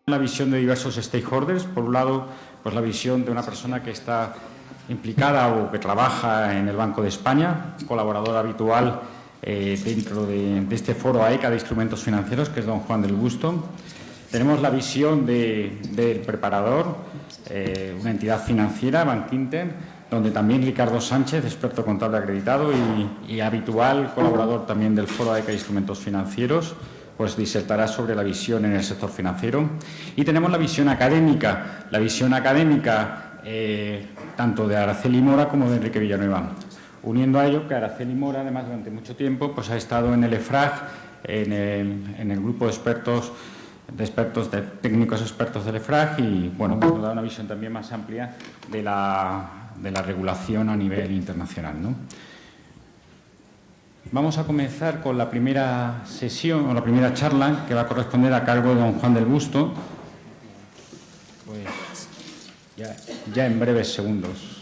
La visión de diversos stakeholders. Por un lado, pues la visión de una persona que está implicada o que trabaja en el Banco de España, colaborador habitual dentro de este foro AECA de instrumentos financieros, que es don Juan del Busto. Tenemos la visión del preparador, una entidad financiera, Bankinter, donde también Ricardo Sánchez, experto contable acreditado y habitual colaborador también del foro AECA de instrumentos financieros, pues disertará sobre la visión en el sector financiero. Y tenemos la visión académica tanto de Araceli Mora como de Enrique Villanueva. Uniendo a ello que Araceli Mora, además, durante mucho tiempo, pues ha estado en el EFRAG, en el grupo de técnicos expertos del EFRAG y, bueno, pues nos da una visión también más amplia de la regulación a nivel internacional, ¿no? Vamos a comenzar con la primera sesión o la primera charla que va a corresponder a cargo de don Juan del Busto. Pues ya en breves segundos.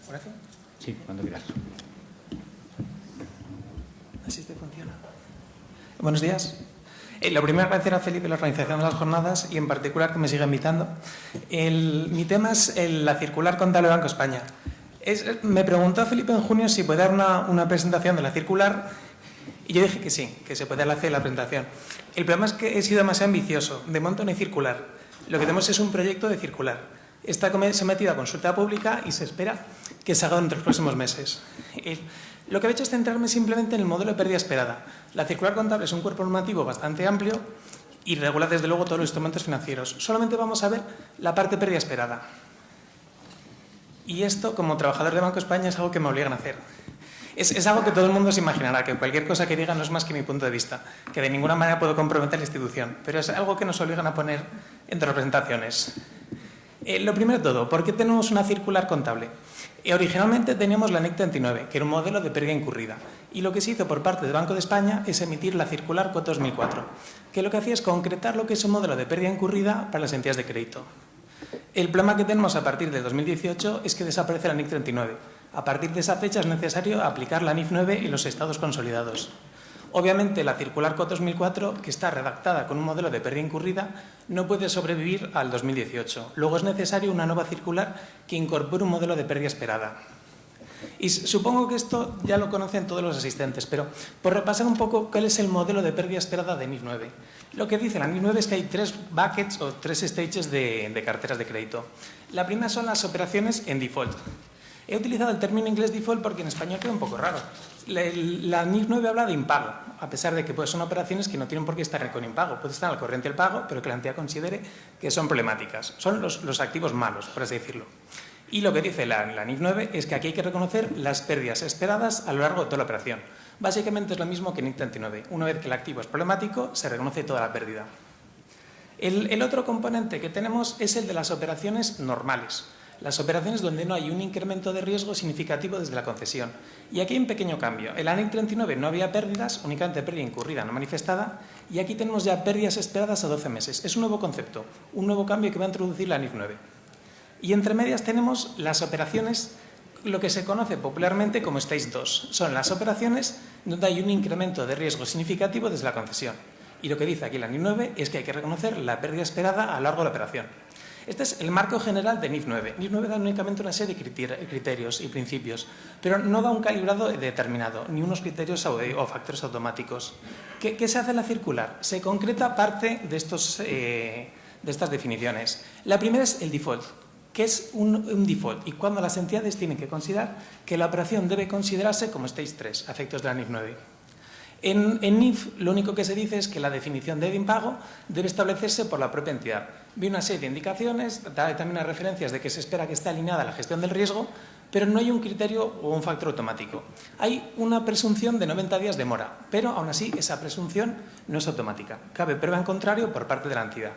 ¿Ahora sí? Sí, cuando quieras. Así te funciona. Buenos días. Lo primero, agradecer a Felipe la organización de las jornadas y en particular que me siga invitando. Mi tema es la circular contable Banco España. Me preguntó Felipe en junio si puede dar una presentación de la circular y yo dije que sí, que se puede hacer la presentación. El problema es que he sido demasiado ambicioso. De momento no hay circular. Lo que tenemos es un proyecto de circular. Se ha metido a consulta pública y se espera que se haga dentro de los próximos meses. Lo que he hecho es centrarme simplemente en el modelo de pérdida esperada. La circular contable es un cuerpo normativo bastante amplio y regula desde luego todos los instrumentos financieros. Solamente vamos a ver la parte de pérdida esperada. Y esto, como trabajador de Banco España, es algo que me obligan a hacer. Es algo que todo el mundo se imaginará, que cualquier cosa que diga no es más que mi punto de vista, que de ninguna manera puedo comprometer la institución, pero es algo que nos obligan a poner entre las presentaciones. Lo primero de todo, ¿por qué tenemos una circular contable? Originalmente teníamos la NIC 39, que era un modelo de pérdida incurrida, y lo que se hizo por parte del Banco de España es emitir la circular COT 2004, que lo que hacía es concretar lo que es un modelo de pérdida incurrida para las entidades de crédito. El problema que tenemos a partir de 2018 es que desaparece la NIC 39. A partir de esa fecha es necesario aplicar la NIF 9 en los estados consolidados. Obviamente, la circular COT 2004, que está redactada con un modelo de pérdida incurrida, no puede sobrevivir al 2018. Luego es necesario una nueva circular que incorpore un modelo de pérdida esperada. Y supongo que esto ya lo conocen todos los asistentes, pero por repasar un poco cuál es el modelo de pérdida esperada de NIF 9. Lo que dice la NIF 9 es que hay 3 buckets o 3 stages de carteras de crédito. La primera son las operaciones en default. He utilizado el término inglés default porque en español queda un poco raro. La NIF 9 habla de impago, a pesar de que pues, son operaciones que no tienen por qué estar con impago. Puede estar al corriente del pago, pero que la entidad considere que son problemáticas. Son los activos malos, por así decirlo. Y lo que dice la NIF 9 es que aquí hay que reconocer las pérdidas esperadas a lo largo de toda la operación. Básicamente es lo mismo que NIF 39. Una vez que el activo es problemático, se reconoce toda la pérdida. El otro componente que tenemos es el de las operaciones normales. Las operaciones donde no hay un incremento de riesgo significativo desde la concesión. Y aquí hay un pequeño cambio. En la NIC 39 no había pérdidas, únicamente pérdida incurrida no manifestada, y aquí tenemos ya pérdidas esperadas a 12 meses. Es un nuevo concepto, un nuevo cambio que va a introducir la NIF 9. Y entre medias tenemos las operaciones, lo que se conoce popularmente como Stage 2. Son las operaciones donde hay un incremento de riesgo significativo desde la concesión. Y lo que dice aquí la NIF 9 es que hay que reconocer la pérdida esperada a lo largo de la operación. Este es el marco general de NIF 9. NIF 9 da únicamente una serie de criterios y principios, pero no da un calibrado determinado, ni unos criterios o factores automáticos. ¿Qué se hace en la circular? Se concreta parte de estas definiciones. La primera es el default, que es un default, y cuando las entidades tienen que considerar que la operación debe considerarse como Stage 3, a efectos de la NIF 9. En NIF lo único que se dice es que la definición de impago debe establecerse por la propia entidad. Vi una serie de indicaciones, da también unas referencias de que se espera que esté alineada a la gestión del riesgo, pero no hay un criterio o un factor automático. Hay una presunción de 90 días de mora, pero aún así esa presunción no es automática. Cabe prueba en contrario por parte de la entidad.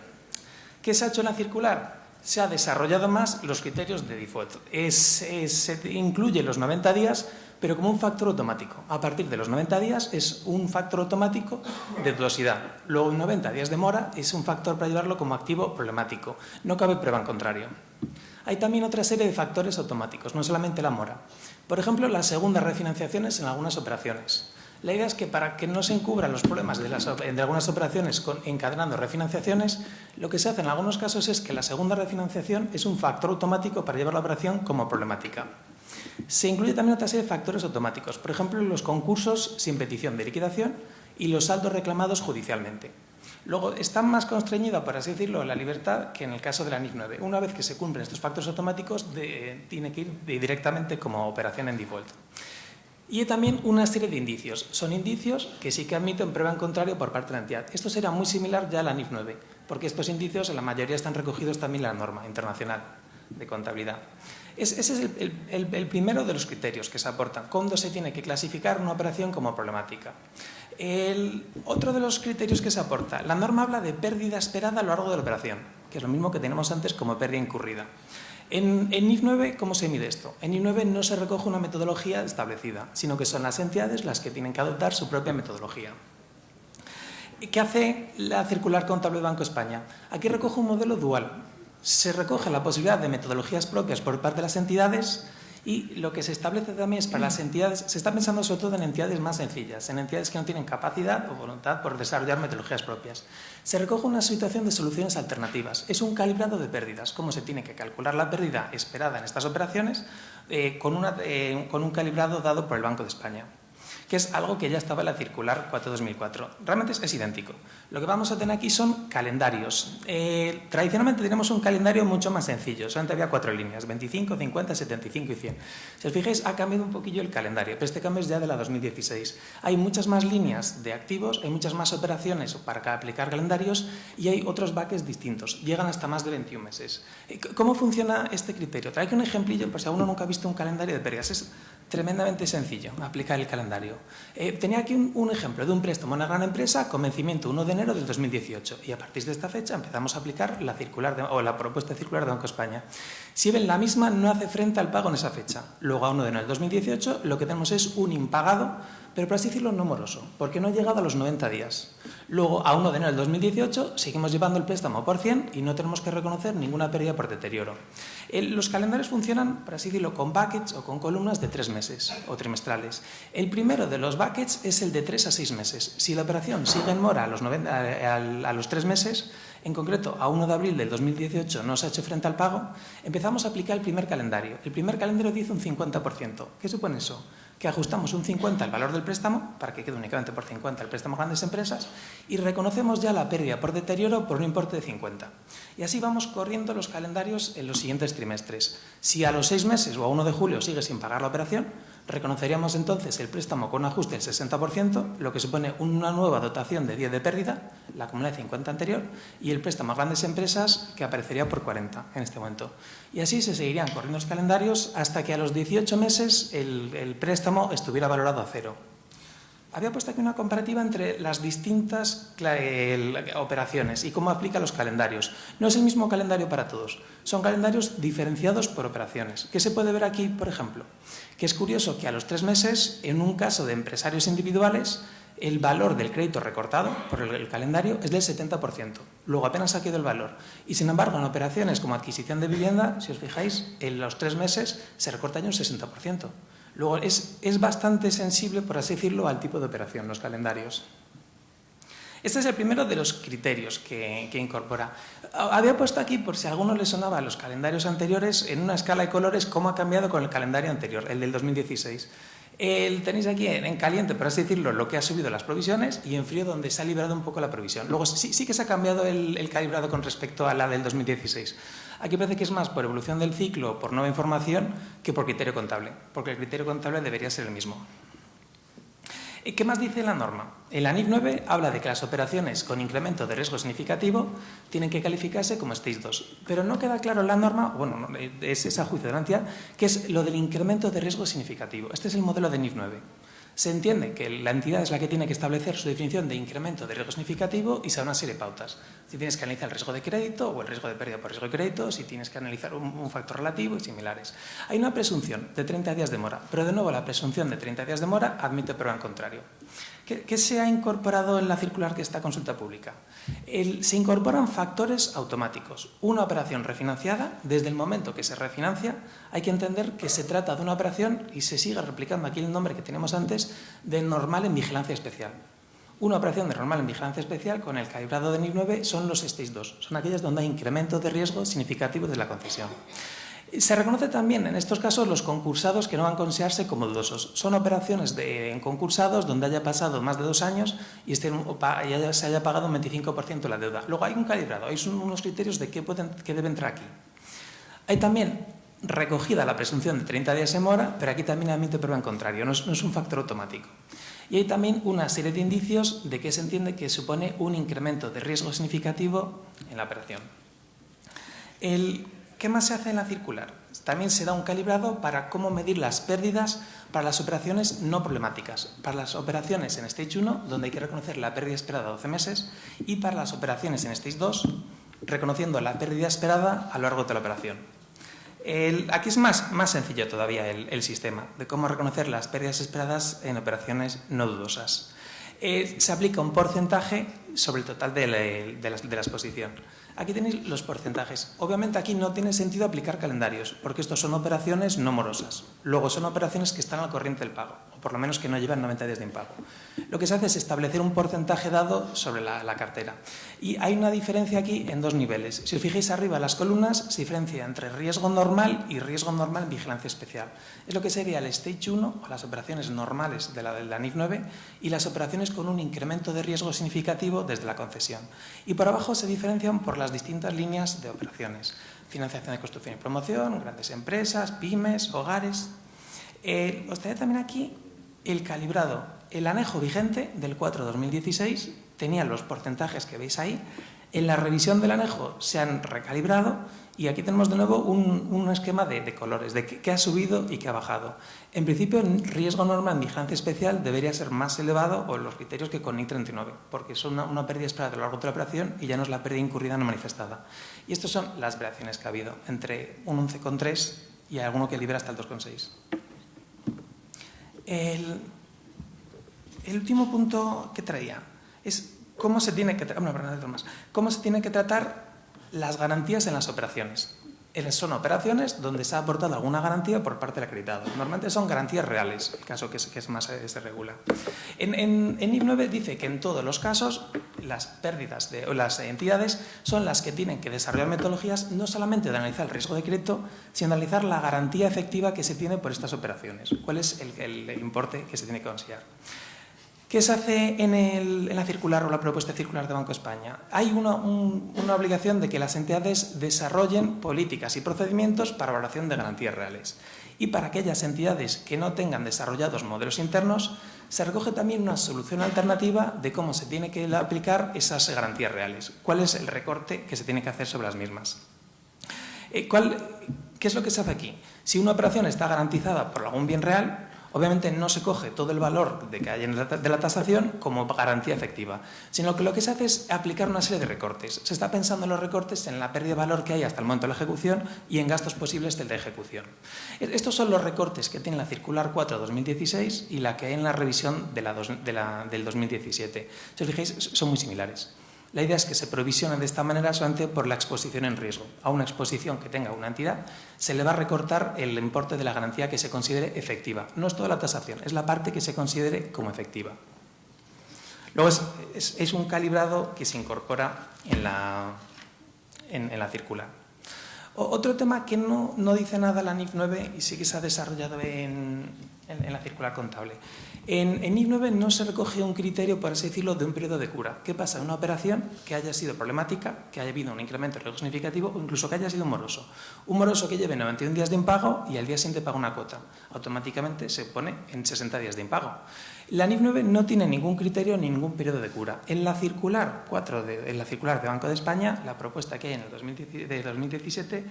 ¿Qué se ha hecho en la circular? se ha desarrollado más los criterios de default. Se incluye los 90 días, pero como un factor automático. A partir de los 90 días es un factor automático de dudosidad. Luego, 90 días de mora es un factor para llevarlo como activo problemático. No cabe prueba en contrario. Hay también otra serie de factores automáticos, no solamente la mora. Por ejemplo, las segundas refinanciaciones en algunas operaciones. La idea es que para que no se encubran los problemas de algunas operaciones encadenando refinanciaciones, lo que se hace en algunos casos es que la segunda refinanciación es un factor automático para llevar la operación como problemática. Se incluye también otra serie de factores automáticos, por ejemplo, los concursos sin petición de liquidación y los saldos reclamados judicialmente. Luego, está más constreñida, por así decirlo, la libertad que en el caso de la NIF 9. Una vez que se cumplen estos factores automáticos, tiene que ir directamente como operación en default. Y hay también una serie de indicios. Son indicios que sí que admiten prueba en contrario por parte de la entidad. Esto será muy similar ya a la NIF 9, porque estos indicios en la mayoría están recogidos también en la norma internacional de contabilidad. Ese es el primero de los criterios que se aportan, cuándo se tiene que clasificar una operación como problemática. Otro de los criterios que se aporta, la norma habla de pérdida esperada a lo largo de la operación, que es lo mismo que tenemos antes como pérdida incurrida. En NIF 9, ¿cómo se mide esto? En NIF 9 no se recoge una metodología establecida, sino que son las entidades las que tienen que adoptar su propia metodología. ¿Qué hace la circular contable de Banco de España? Aquí recoge un modelo dual. Se recoge la posibilidad de metodologías propias por parte de las entidades y lo que se establece también es para las entidades, se está pensando sobre todo en entidades más sencillas, en entidades que no tienen capacidad o voluntad por desarrollar metodologías propias. Se recoge una situación de soluciones alternativas. Es un calibrado de pérdidas, cómo se tiene que calcular la pérdida esperada en estas operaciones con un calibrado dado por el Banco de España, que es algo que ya estaba en la circular 4/2004. Realmente es idéntico. Lo que vamos a tener aquí son calendarios. Tradicionalmente tenemos un calendario mucho más sencillo. Solamente había 4 líneas, 25, 50, 75 y 100. Si os fijáis, ha cambiado un poquillo el calendario, pero este cambio es ya de la 2016. Hay muchas más líneas de activos, hay muchas más operaciones para aplicar calendarios y hay otros buckets distintos. Llegan hasta más de 21 meses. ¿Cómo funciona este criterio? Traigo un ejemplillo por si alguno nunca ha visto un calendario de pérdidas. Es tremendamente sencillo aplicar el calendario. Tenía aquí un ejemplo de un préstamo a una gran empresa con vencimiento 1 de enero del 2018 y a partir de esta fecha empezamos a aplicar la propuesta circular de Banco de España. Si ven, la misma no hace frente al pago en esa fecha. Luego a 1 de enero del 2018 lo que tenemos es un impagado, pero por así decirlo no moroso, porque no ha llegado a los 90 días. Luego a 1 de enero del 2018 seguimos llevando el préstamo por 100 y no tenemos que reconocer ninguna pérdida por deterioro. Los calendarios funcionan, por así decirlo, con buckets o con columnas de 3 meses o trimestrales. El primero de los buckets es el de 3 a 6 meses. Si la operación sigue en mora a los 3 meses, en concreto a 1 de abril del 2018 no se ha hecho frente al pago, empezamos a aplicar el primer calendario. El primer calendario dice un 50%. ¿Qué supone eso? Que ajustamos un 50 al valor del préstamo, para que quede únicamente por 50 el préstamo a grandes empresas, y reconocemos ya la pérdida por deterioro por un importe de 50. Y así vamos corriendo los calendarios en los siguientes trimestres. Si a los 6 meses o a 1 de julio sigue sin pagar la operación, reconoceríamos entonces el préstamo con un ajuste del 60%, lo que supone una nueva dotación de 10 de pérdida, la acumulada de 50 anterior, y el préstamo a grandes empresas que aparecería por 40 en este momento. Y así se seguirían corriendo los calendarios hasta que a los 18 meses el préstamo estuviera valorado a 0. Había puesto aquí una comparativa entre las distintas operaciones y cómo aplica los calendarios. No es el mismo calendario para todos, son calendarios diferenciados por operaciones. ¿Qué se puede ver aquí, por ejemplo? Que es curioso que a los 3 meses, en un caso de empresarios individuales, el valor del crédito recortado por el calendario es del 70%. Luego apenas ha quedado el valor. Y sin embargo, en operaciones como adquisición de vivienda, si os fijáis, en los 3 meses se recorta ya un 60%. Luego es bastante sensible, por así decirlo, al tipo de operación, los calendarios. Este es el primero de los criterios que incorpora. Había puesto aquí, por si a alguno le sonaba a los calendarios anteriores, en una escala de colores, cómo ha cambiado con el calendario anterior, el del 2016. Tenéis aquí en caliente, por así decirlo, lo que ha subido las provisiones y en frío donde se ha liberado un poco la provisión. Luego sí que se ha cambiado el calibrado con respecto a la del 2016. Aquí parece que es más por evolución del ciclo, por nueva información, que por criterio contable, porque el criterio contable debería ser el mismo. ¿Qué más dice la norma? En la NIF 9 habla de que las operaciones con incremento de riesgo significativo tienen que calificarse como Stage 2, pero no queda claro en la norma, bueno, es a juicio de la entidad, que es lo del incremento de riesgo significativo. Este es el modelo de NIF 9. Se entiende que la entidad es la que tiene que establecer su definición de incremento de riesgo significativo y se da una serie de pautas. Si tienes que analizar el riesgo de crédito o el riesgo de pérdida por riesgo de crédito, si tienes que analizar un factor relativo y similares. Hay una presunción de 30 días de mora, pero de nuevo la presunción de 30 días de mora admite prueba en contrario. ¿Qué se ha incorporado en la circular que está a consulta pública? Se incorporan factores automáticos. Una operación refinanciada, desde el momento que se refinancia, hay que entender que se trata de una operación, y se sigue replicando aquí el nombre que tenemos antes, de normal en vigilancia especial. Una operación de normal en vigilancia especial con el calibrado de NIF 9 son los Stage 2, son aquellas donde hay incremento de riesgo significativo de la concesión. Se reconoce también en estos casos los concursados que no van a considerarse como dudosos. Son operaciones en concursados donde haya pasado más de 2 años y se haya pagado un 25% de la deuda. Luego hay un calibrado, hay unos criterios de qué debe entrar aquí. Hay también recogida la presunción de 30 días en mora, pero aquí también admite prueba en contrario, no es un factor automático. Y hay también una serie de indicios de que se entiende que supone un incremento de riesgo significativo en la operación. ¿Qué más se hace en la circular? También se da un calibrado para cómo medir las pérdidas para las operaciones no problemáticas, para las operaciones en Stage 1, donde hay que reconocer la pérdida esperada a 12 meses, y para las operaciones en Stage 2, reconociendo la pérdida esperada a lo largo de la operación. Aquí es más sencillo todavía el sistema de cómo reconocer las pérdidas esperadas en operaciones no dudosas. Se aplica un porcentaje sobre el total de la exposición. Aquí tenéis los porcentajes. Obviamente aquí no tiene sentido aplicar calendarios, porque estos son operaciones no morosas. Luego son operaciones que están al corriente del pago, o por lo menos que no llevan 90 días de impago. Lo que se hace es establecer un porcentaje dado sobre la cartera. Y hay una diferencia aquí en 2 niveles. Si os fijáis arriba, las columnas se diferencia entre riesgo normal y riesgo normal en vigilancia especial. Es lo que sería el Stage 1, o las operaciones normales de la NIF 9, y las operaciones con un incremento de riesgo significativo desde la concesión. Y por abajo se diferencian por las distintas líneas de operaciones. Financiación de construcción y promoción, grandes empresas, pymes, hogares. Os trae también aquí el calibrado. El anejo vigente del 4/2016 tenía los porcentajes que veis ahí. En la revisión del anejo se han recalibrado y aquí tenemos de nuevo un esquema de colores, de qué ha subido y qué ha bajado. En principio, el riesgo normal en vigilancia especial debería ser más elevado o los criterios que con NIF 39, porque son una pérdida esperada a lo largo de la operación y ya no es la pérdida incurrida no manifestada. Y estas son las variaciones que ha habido, entre un 11,3 y alguno que libera hasta el 2,6. El último punto que traía es cómo se tiene que tratar las garantías en las operaciones. Son operaciones donde se ha aportado alguna garantía por parte del acreditado. Normalmente son garantías reales, el caso que es más se regula. En NIF 9 dice que en todos los casos las pérdidas o las entidades son las que tienen que desarrollar metodologías no solamente de analizar el riesgo de crédito, sino de analizar la garantía efectiva que se tiene por estas operaciones. ¿Cuál es el importe que se tiene que considerar? ¿Qué se hace en la circular o la propuesta circular de Banco de España? Hay una obligación de que las entidades desarrollen políticas y procedimientos para valoración de garantías reales. Y para aquellas entidades que no tengan desarrollados modelos internos, se recoge también una solución alternativa de cómo se tiene que aplicar esas garantías reales. ¿Cuál es el recorte que se tiene que hacer sobre las mismas? ¿Qué es lo que se hace aquí? Si una operación está garantizada por algún bien real, obviamente no se coge todo el valor que hay de la tasación como garantía efectiva, sino que lo que se hace es aplicar una serie de recortes. Se está pensando en los recortes en la pérdida de valor que hay hasta el momento de la ejecución y en gastos posibles del de ejecución. Estos son los recortes que tiene la circular 4/2016 y la que hay en la revisión del 2017. Si os fijáis, son muy similares. La idea es que se provisionen de esta manera solamente por la exposición en riesgo. A una exposición que tenga una entidad se le va a recortar el importe de la garantía que se considere efectiva. No es toda la tasación, es la parte que se considere como efectiva. Luego es un calibrado que se incorpora en la circular. Otro tema que no dice nada la NIF 9 y sí que se ha desarrollado en la circular contable. En NIF 9 no se recoge un criterio, por así decirlo, de un periodo de cura. ¿Qué pasa en una operación que haya sido problemática, que haya habido un incremento de riesgo significativo o incluso que haya sido moroso? Un moroso que lleve 91 días de impago y al día siguiente paga una cuota. Automáticamente se pone en 60 días de impago. La NIF 9 no tiene ningún criterio ni ningún periodo de cura. En la circular 4 en la circular de Banco de España, la propuesta que hay en el 2017,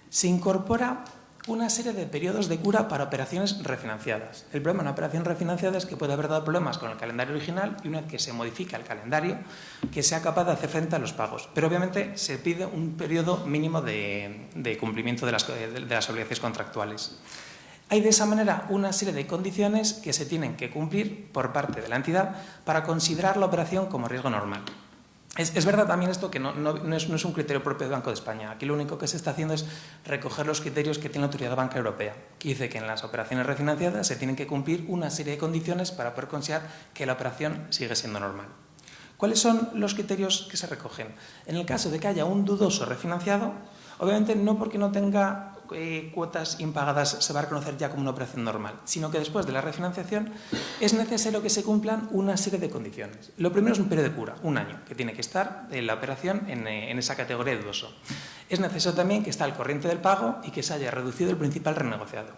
se incorpora una serie de periodos de cura para operaciones refinanciadas. El problema de una operación refinanciada es que puede haber dado problemas con el calendario original y una vez que se modifica el calendario, que sea capaz de hacer frente a los pagos. Pero obviamente se pide un periodo mínimo de cumplimiento de las obligaciones contractuales. Hay de esa manera una serie de condiciones que se tienen que cumplir por parte de la entidad para considerar la operación como riesgo normal. Es verdad también esto que no es un criterio propio del Banco de España. Aquí lo único que se está haciendo es recoger los criterios que tiene la Autoridad Bancaria Europea, que dice que en las operaciones refinanciadas se tienen que cumplir una serie de condiciones para poder considerar que la operación sigue siendo normal. ¿Cuáles son los criterios que se recogen? En el caso de que haya un dudoso refinanciado, obviamente no porque no tenga cuotas impagadas se va a reconocer ya como una operación normal, sino que después de la refinanciación es necesario que se cumplan una serie de condiciones. Lo primero es un periodo de cura, 1 año, que tiene que estar la operación en esa categoría de dudoso. Es necesario también que esté al corriente del pago y que se haya reducido el principal renegociado,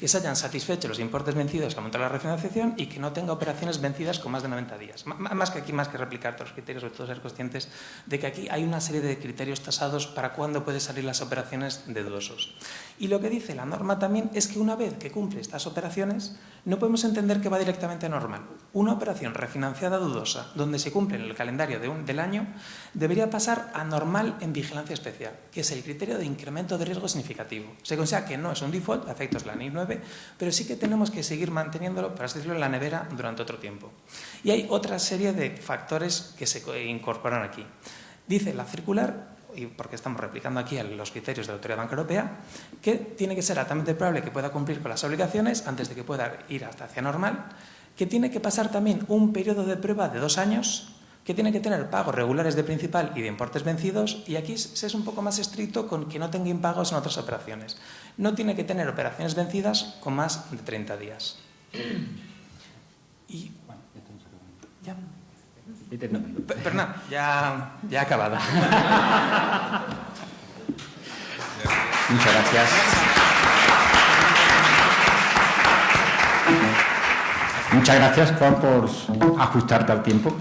que se hayan satisfecho los importes vencidos al montar la refinanciación y que no tenga operaciones vencidas con más de 90 días. Más que replicar todos los criterios, sobre todo ser conscientes de que aquí hay una serie de criterios tasados para cuándo pueden salir las operaciones de dudosos. Y lo que dice la norma también es que una vez que cumple estas operaciones, no podemos entender que va directamente a normal. Una operación refinanciada dudosa, donde se cumple en el calendario del año, debería pasar a normal en vigilancia especial, que es el criterio de incremento de riesgo significativo. Se considera que no es un default a efectos de la NIF 9, pero sí que tenemos que seguir manteniéndolo, para así decirlo, en la nevera durante otro tiempo. Y hay otra serie de factores que se incorporan aquí. Dice la circular, y porque estamos replicando aquí los criterios de la Autoridad Bancaria Europea, que tiene que ser altamente probable que pueda cumplir con las obligaciones antes de que pueda ir hasta hacia normal, que tiene que pasar también un periodo de prueba de 2 años, que tiene que tener pagos regulares de principal y de importes vencidos, y aquí se es un poco más estricto con que no tenga impagos en otras operaciones. No tiene que tener operaciones vencidas con más de 30 días. Y... ¿Ya? No, perdón, ya he acabado. Muchas gracias. Muchas gracias, Juan, por ajustarte al tiempo.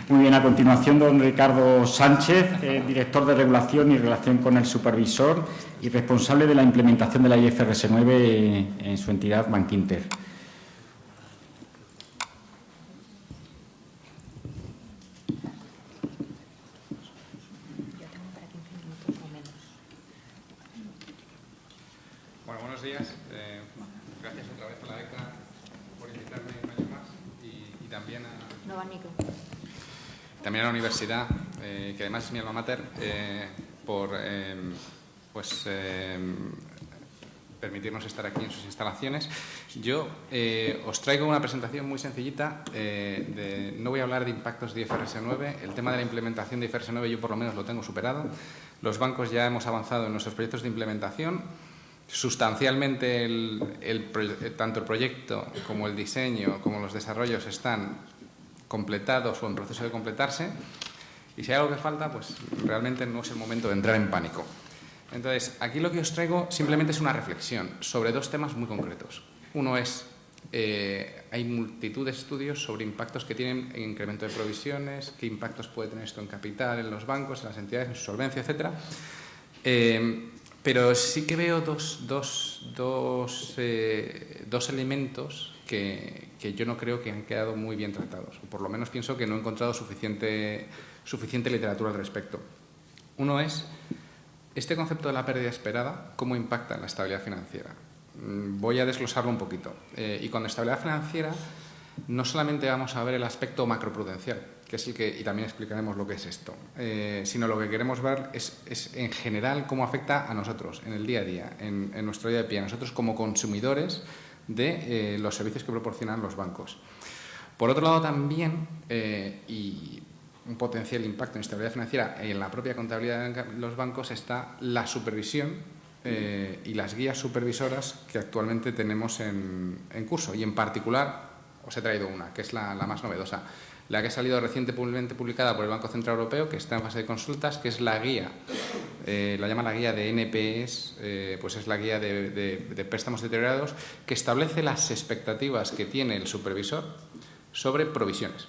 Muy bien, a continuación, don Ricardo Sánchez, director de Regulación y Relación con el Supervisor y responsable de la implementación de la IFRS 9 en su entidad Bankinter. Buenos días. Gracias otra vez a la ECA por invitarme un año más y también a la universidad, que además es mi alma mater, por permitirnos estar aquí en sus instalaciones. Yo os traigo una presentación muy sencillita. No voy a hablar de impactos de IFRS 9. El tema de la implementación de IFRS 9 yo por lo menos lo tengo superado. Los bancos ya hemos avanzado en nuestros proyectos de implementación. Sustancialmente tanto el proyecto como el diseño como los desarrollos están completados o en proceso de completarse, y si hay algo que falta, pues realmente no es el momento de entrar en pánico. Entonces, aquí lo que os traigo simplemente es una reflexión sobre 2 temas muy concretos. Uno es, hay multitud de estudios sobre impactos que tienen en incremento de provisiones, qué impactos puede tener esto en capital, en los bancos, en las entidades, en su solvencia, etcétera. Pero sí que veo dos elementos que yo no creo que han quedado muy bien tratados. O por lo menos pienso que no he encontrado suficiente literatura al respecto. Uno es este concepto de la pérdida esperada, cómo impacta en la estabilidad financiera. Voy a desglosarlo un poquito. Y con estabilidad financiera no solamente vamos a ver el aspecto macroprudencial, que es el que, y también explicaremos lo que es esto, sino lo que queremos ver es en general cómo afecta a nosotros, en el día a día, en nuestro día a día, nosotros como consumidores de los servicios que proporcionan los bancos. Por otro lado también, y un potencial impacto en estabilidad financiera en la propia contabilidad de los bancos, está la supervisión y las guías supervisoras que actualmente tenemos en curso, y en particular os he traído una, que es la más novedosa, la que ha salido recientemente publicada por el Banco Central Europeo, que está en fase de consultas, que es la guía, la llama la guía de NPEs, pues es la guía de préstamos deteriorados, que establece las expectativas que tiene el supervisor sobre provisiones.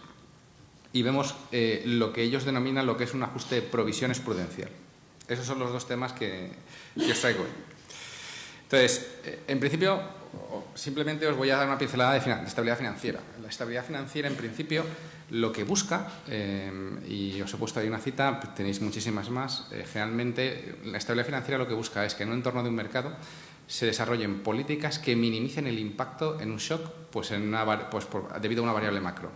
Y vemos lo que ellos denominan lo que es un ajuste de provisiones prudencial. Esos son los 2 temas que os traigo hoy. Entonces, en principio, simplemente os voy a dar una pincelada de estabilidad financiera. La estabilidad financiera, en principio, lo que busca, y os he puesto ahí una cita, tenéis muchísimas más, generalmente la estabilidad financiera lo que busca es que en un entorno de un mercado se desarrollen políticas que minimicen el impacto en un shock debido a una variable macro.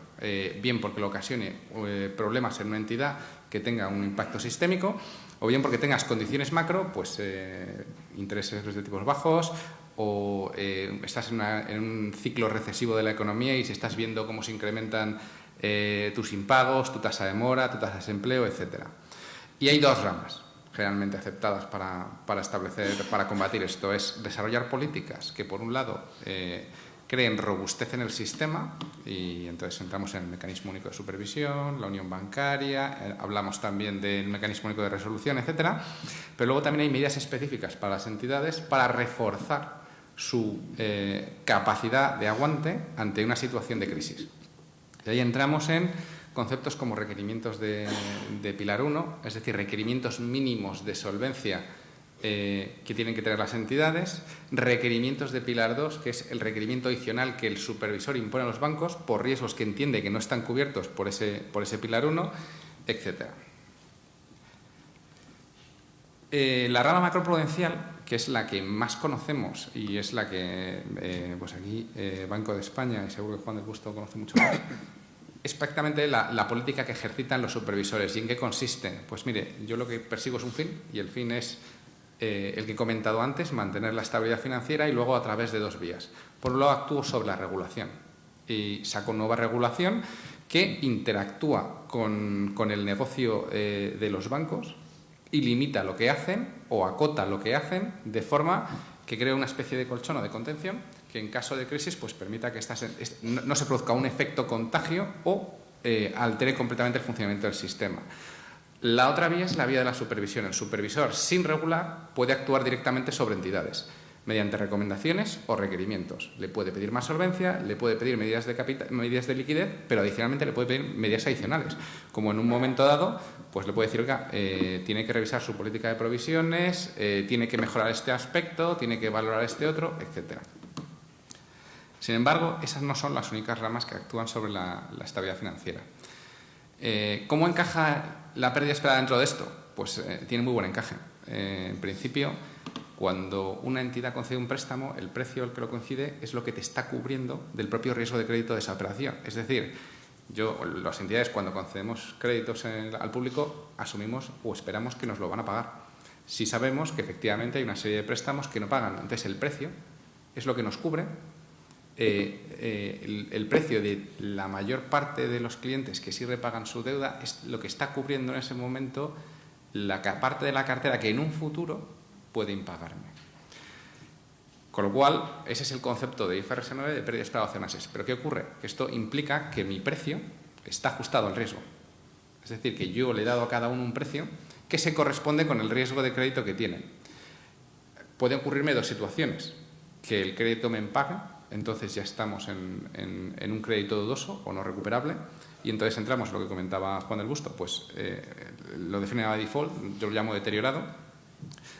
Bien porque lo ocasione problemas en una entidad que tenga un impacto sistémico, o bien porque tengas condiciones macro, pues intereses de tipos bajos, o estás en un ciclo recesivo de la economía y si estás viendo cómo se incrementan tus impagos, tu tasa de mora, tu tasa de desempleo, etcétera. Y hay dos ramas generalmente aceptadas para combatir esto. Es desarrollar políticas que, por un lado, creen robustez en el sistema, y entonces entramos en el mecanismo único de supervisión, la unión bancaria, hablamos también del mecanismo único de resolución, etcétera. Pero luego también hay medidas específicas para las entidades para reforzar su capacidad de aguante ante una situación de crisis. Y ahí entramos en conceptos como requerimientos de Pilar 1, es decir, requerimientos mínimos de solvencia que tienen que tener las entidades, requerimientos de Pilar 2, que es el requerimiento adicional que el supervisor impone a los bancos por riesgos que entiende que no están cubiertos por ese Pilar 1, etcétera. La rama macroprudencial, que es la que más conocemos y es la que, pues aquí, Banco de España, y seguro que Juan del Busto conoce mucho más, es prácticamente la política que ejercitan los supervisores. ¿Y en qué consiste? Pues mire, yo lo que persigo es un fin, y el fin es el que he comentado antes, mantener la estabilidad financiera, y luego a través de dos vías. Por un lado, actúo sobre la regulación y saco nueva regulación que interactúa con el negocio de los bancos y limita lo que hacen o acota lo que hacen de forma que crea una especie de colchón o de contención que en caso de crisis pues permita que no se produzca un efecto contagio o altere completamente el funcionamiento del sistema. La otra vía es la vía de la supervisión. El supervisor, sin regular, puede actuar directamente sobre entidades mediante recomendaciones o requerimientos. Le puede pedir más solvencia, le puede pedir medidas de liquidez, pero adicionalmente le puede pedir medidas adicionales, como en un momento dado pues le puede decir, oiga, tiene que revisar su política de provisiones, tiene que mejorar este aspecto, tiene que valorar este otro, etcétera. Sin embargo, esas no son las únicas ramas que actúan sobre la estabilidad financiera. ¿Cómo encaja la pérdida esperada dentro de esto? Pues tiene muy buen encaje. En principio, cuando una entidad concede un préstamo, el precio al que lo concede es lo que te está cubriendo del propio riesgo de crédito de esa operación. Es decir, las entidades, cuando concedemos créditos al público, asumimos o esperamos que nos lo van a pagar. Si sabemos que efectivamente hay una serie de préstamos que no pagan, entonces el precio es lo que nos cubre. El precio de la mayor parte de los clientes que sí repagan su deuda es lo que está cubriendo en ese momento la parte de la cartera que en un futuro puede impagarme. Con lo cual, ese es el concepto de IFRS 9 de pérdida esperada 12 meses. ¿Pero qué ocurre? Que esto implica que mi precio está ajustado al riesgo. Es decir, que yo le he dado a cada uno un precio que se corresponde con el riesgo de crédito que tiene. Pueden ocurrirme dos situaciones. Que el crédito me empague, entonces ya estamos en un crédito dudoso o no recuperable, y entonces entramos en lo que comentaba Juan del Busto, pues lo define a default, yo lo llamo deteriorado.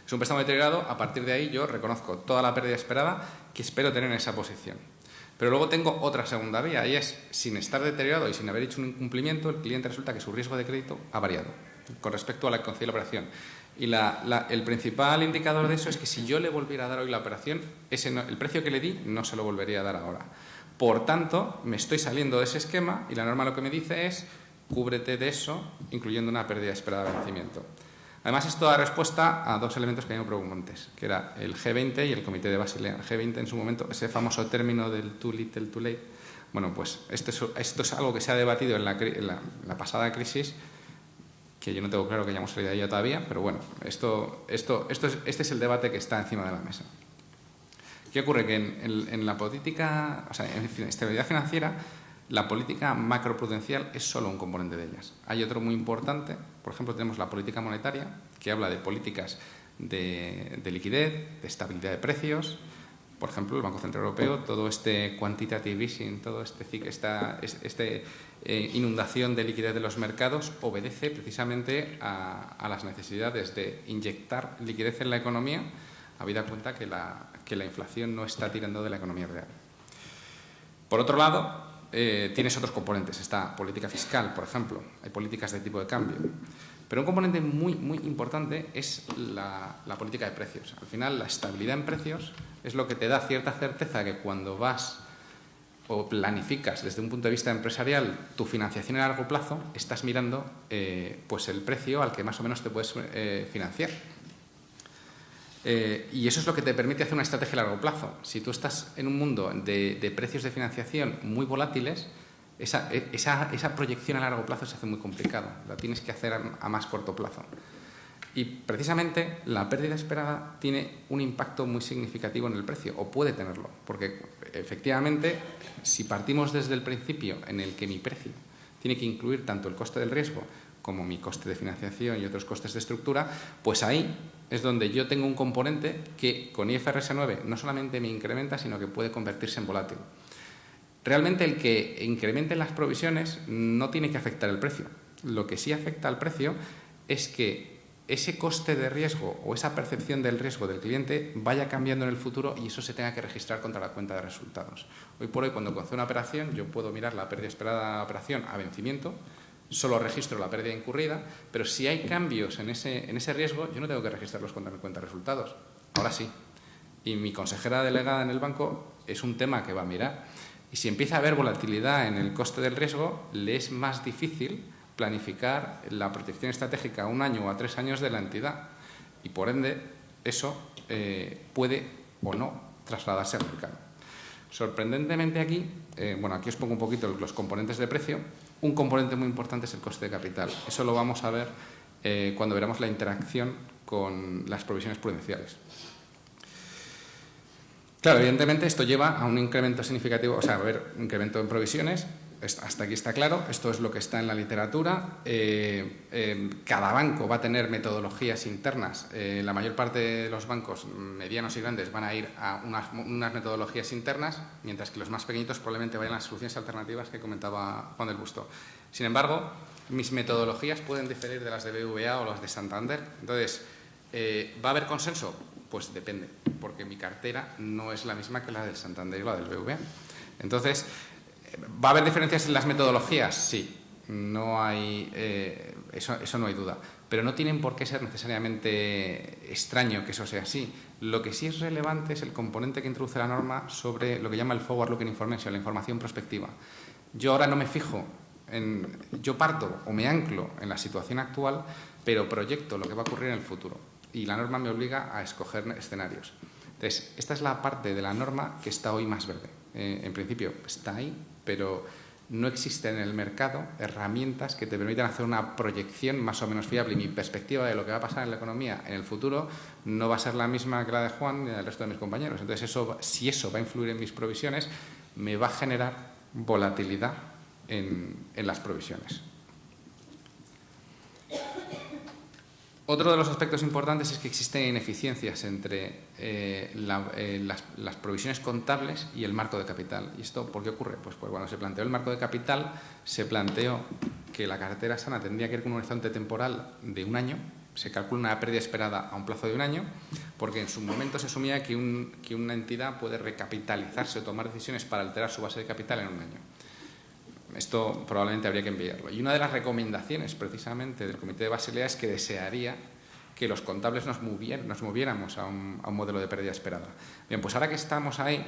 Es un préstamo deteriorado, a partir de ahí yo reconozco toda la pérdida esperada que espero tener en esa posición. Pero luego tengo otra segunda vía, y es, sin estar deteriorado y sin haber hecho un incumplimiento, el cliente resulta que su riesgo de crédito ha variado con respecto a la que concedió la operación. Y el principal indicador de eso es que si yo le volviera a dar hoy la operación, el precio que le di no se lo volvería a dar ahora. Por tanto, me estoy saliendo de ese esquema y la norma lo que me dice es cúbrete de eso, incluyendo una pérdida esperada de vencimiento. Además, esto da respuesta a dos elementos que a mí me preocupantes, que era el G20 y el Comité de Basilea. El G20 en su momento, ese famoso término del too little, too late, bueno, pues esto es algo que se ha debatido en la pasada crisis, que yo no tengo claro que hayamos salido de ella todavía, pero bueno, este es el debate que está encima de la mesa. ¿Qué ocurre? Que en la política, o sea, en estabilidad financiera, la política macroprudencial es solo un componente de ellas. Hay otro muy importante, por ejemplo, tenemos la política monetaria, que habla de políticas de liquidez, de estabilidad de precios. Por ejemplo, el Banco Central Europeo, todo este quantitative easing, todo esta inundación de liquidez de los mercados obedece precisamente a las necesidades de inyectar liquidez en la economía habida cuenta que la inflación no está tirando de la economía real. Por otro lado, tienes otros componentes. Está política fiscal, por ejemplo. Hay políticas de tipo de cambio. Pero un componente muy, muy importante es la política de precios. Al final, la estabilidad en precios es lo que te da cierta certeza de que cuando vas o planificas desde un punto de vista empresarial tu financiación a largo plazo, estás mirando pues el precio al que más o menos te puedes financiar. Y eso es lo que te permite hacer una estrategia a largo plazo. Si tú estás en un mundo de precios de financiación muy volátiles, esa proyección a largo plazo se hace muy complicado. La tienes que hacer a más corto plazo. Y precisamente la pérdida esperada tiene un impacto muy significativo en el precio, o puede tenerlo, porque efectivamente, si partimos desde el principio en el que mi precio tiene que incluir tanto el coste del riesgo como mi coste de financiación y otros costes de estructura, pues ahí es donde yo tengo un componente que con IFRS 9 no solamente me incrementa, sino que puede convertirse en volátil. Realmente el que incrementen las provisiones no tiene que afectar el precio. Lo que sí afecta al precio es que ese coste de riesgo o esa percepción del riesgo del cliente vaya cambiando en el futuro y eso se tenga que registrar contra la cuenta de resultados. Hoy por hoy, cuando concedo una operación, yo puedo mirar la pérdida esperada de la operación a vencimiento, solo registro la pérdida incurrida, pero si hay cambios en ese riesgo, yo no tengo que registrarlos contra mi cuenta de resultados. Ahora sí. Y mi consejera delegada en el banco es un tema que va a mirar. Y si empieza a haber volatilidad en el coste del riesgo, le es más difícil planificar la protección estratégica a 1 año o a 3 años de la entidad. Y por ende, eso puede o no trasladarse al mercado. Sorprendentemente aquí, aquí os pongo un poquito los componentes de precio. Un componente muy importante es el coste de capital. Eso lo vamos a ver cuando veremos la interacción con las provisiones prudenciales. Claro, evidentemente esto lleva a un incremento significativo, a ver, un incremento en provisiones. Hasta aquí está claro, esto es lo que está en la literatura. Cada banco va a tener metodologías internas. La mayor parte de los bancos medianos y grandes van a ir a unas metodologías internas, mientras que los más pequeñitos probablemente vayan a las soluciones alternativas que comentaba Juan del Busto. Sin embargo, mis metodologías pueden diferir de las de BBVA o las de Santander. Entonces, ¿va a haber consenso? Pues depende, porque mi cartera no es la misma que la del Santander y la del BBVA. Entonces, ¿va a haber diferencias en las metodologías? Sí, no hay, eso no hay duda. Pero no tienen por qué ser necesariamente extraño que eso sea así. Lo que sí es relevante es el componente que introduce la norma sobre lo que llama el forward-looking information, la información prospectiva. Yo ahora no me fijo yo parto o me anclo en la situación actual, pero proyecto lo que va a ocurrir en el futuro. Y la norma me obliga a escoger escenarios. Entonces, esta es la parte de la norma que está hoy más verde. En principio está ahí, pero no existen en el mercado herramientas que te permitan hacer una proyección más o menos fiable. Y mi perspectiva de lo que va a pasar en la economía en el futuro no va a ser la misma que la de Juan y del resto de mis compañeros. Entonces, si eso va a influir en mis provisiones, me va a generar volatilidad en las provisiones. Otro de los aspectos importantes es que existen ineficiencias entre las provisiones contables y el marco de capital. ¿Y esto por qué ocurre? Pues cuando se planteó el marco de capital, se planteó que la cartera sana tendría que ir con un horizonte temporal de 1 año. Se calcula una pérdida esperada a un plazo de 1 año, porque en su momento se asumía que una entidad puede recapitalizarse o tomar decisiones para alterar su base de capital en 1 año. Esto probablemente habría que enviarlo. Y una de las recomendaciones, precisamente, del Comité de Basilea es que desearía que los contables nos moviéramos a un modelo de pérdida esperada. Bien, pues ahora que estamos ahí,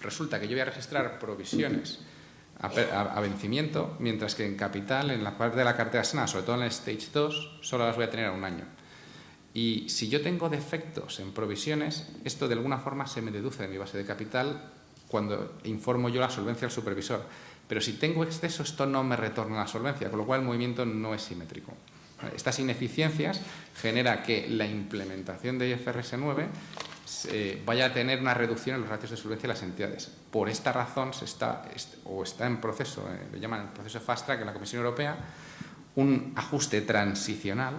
resulta que yo voy a registrar provisiones a vencimiento, mientras que en capital, en la parte de la cartera sana, sobre todo en el Stage 2, solo las voy a tener a 1 año. Y si yo tengo defectos en provisiones, esto de alguna forma se me deduce de mi base de capital cuando informo yo la solvencia al supervisor. Pero si tengo exceso, esto no me retorna la solvencia, con lo cual el movimiento no es simétrico. Estas ineficiencias generan que la implementación de IFRS 9 vaya a tener una reducción en los ratios de solvencia de las entidades. Por esta razón está en proceso, lo llaman el proceso de Fast Track en la Comisión Europea, un ajuste transicional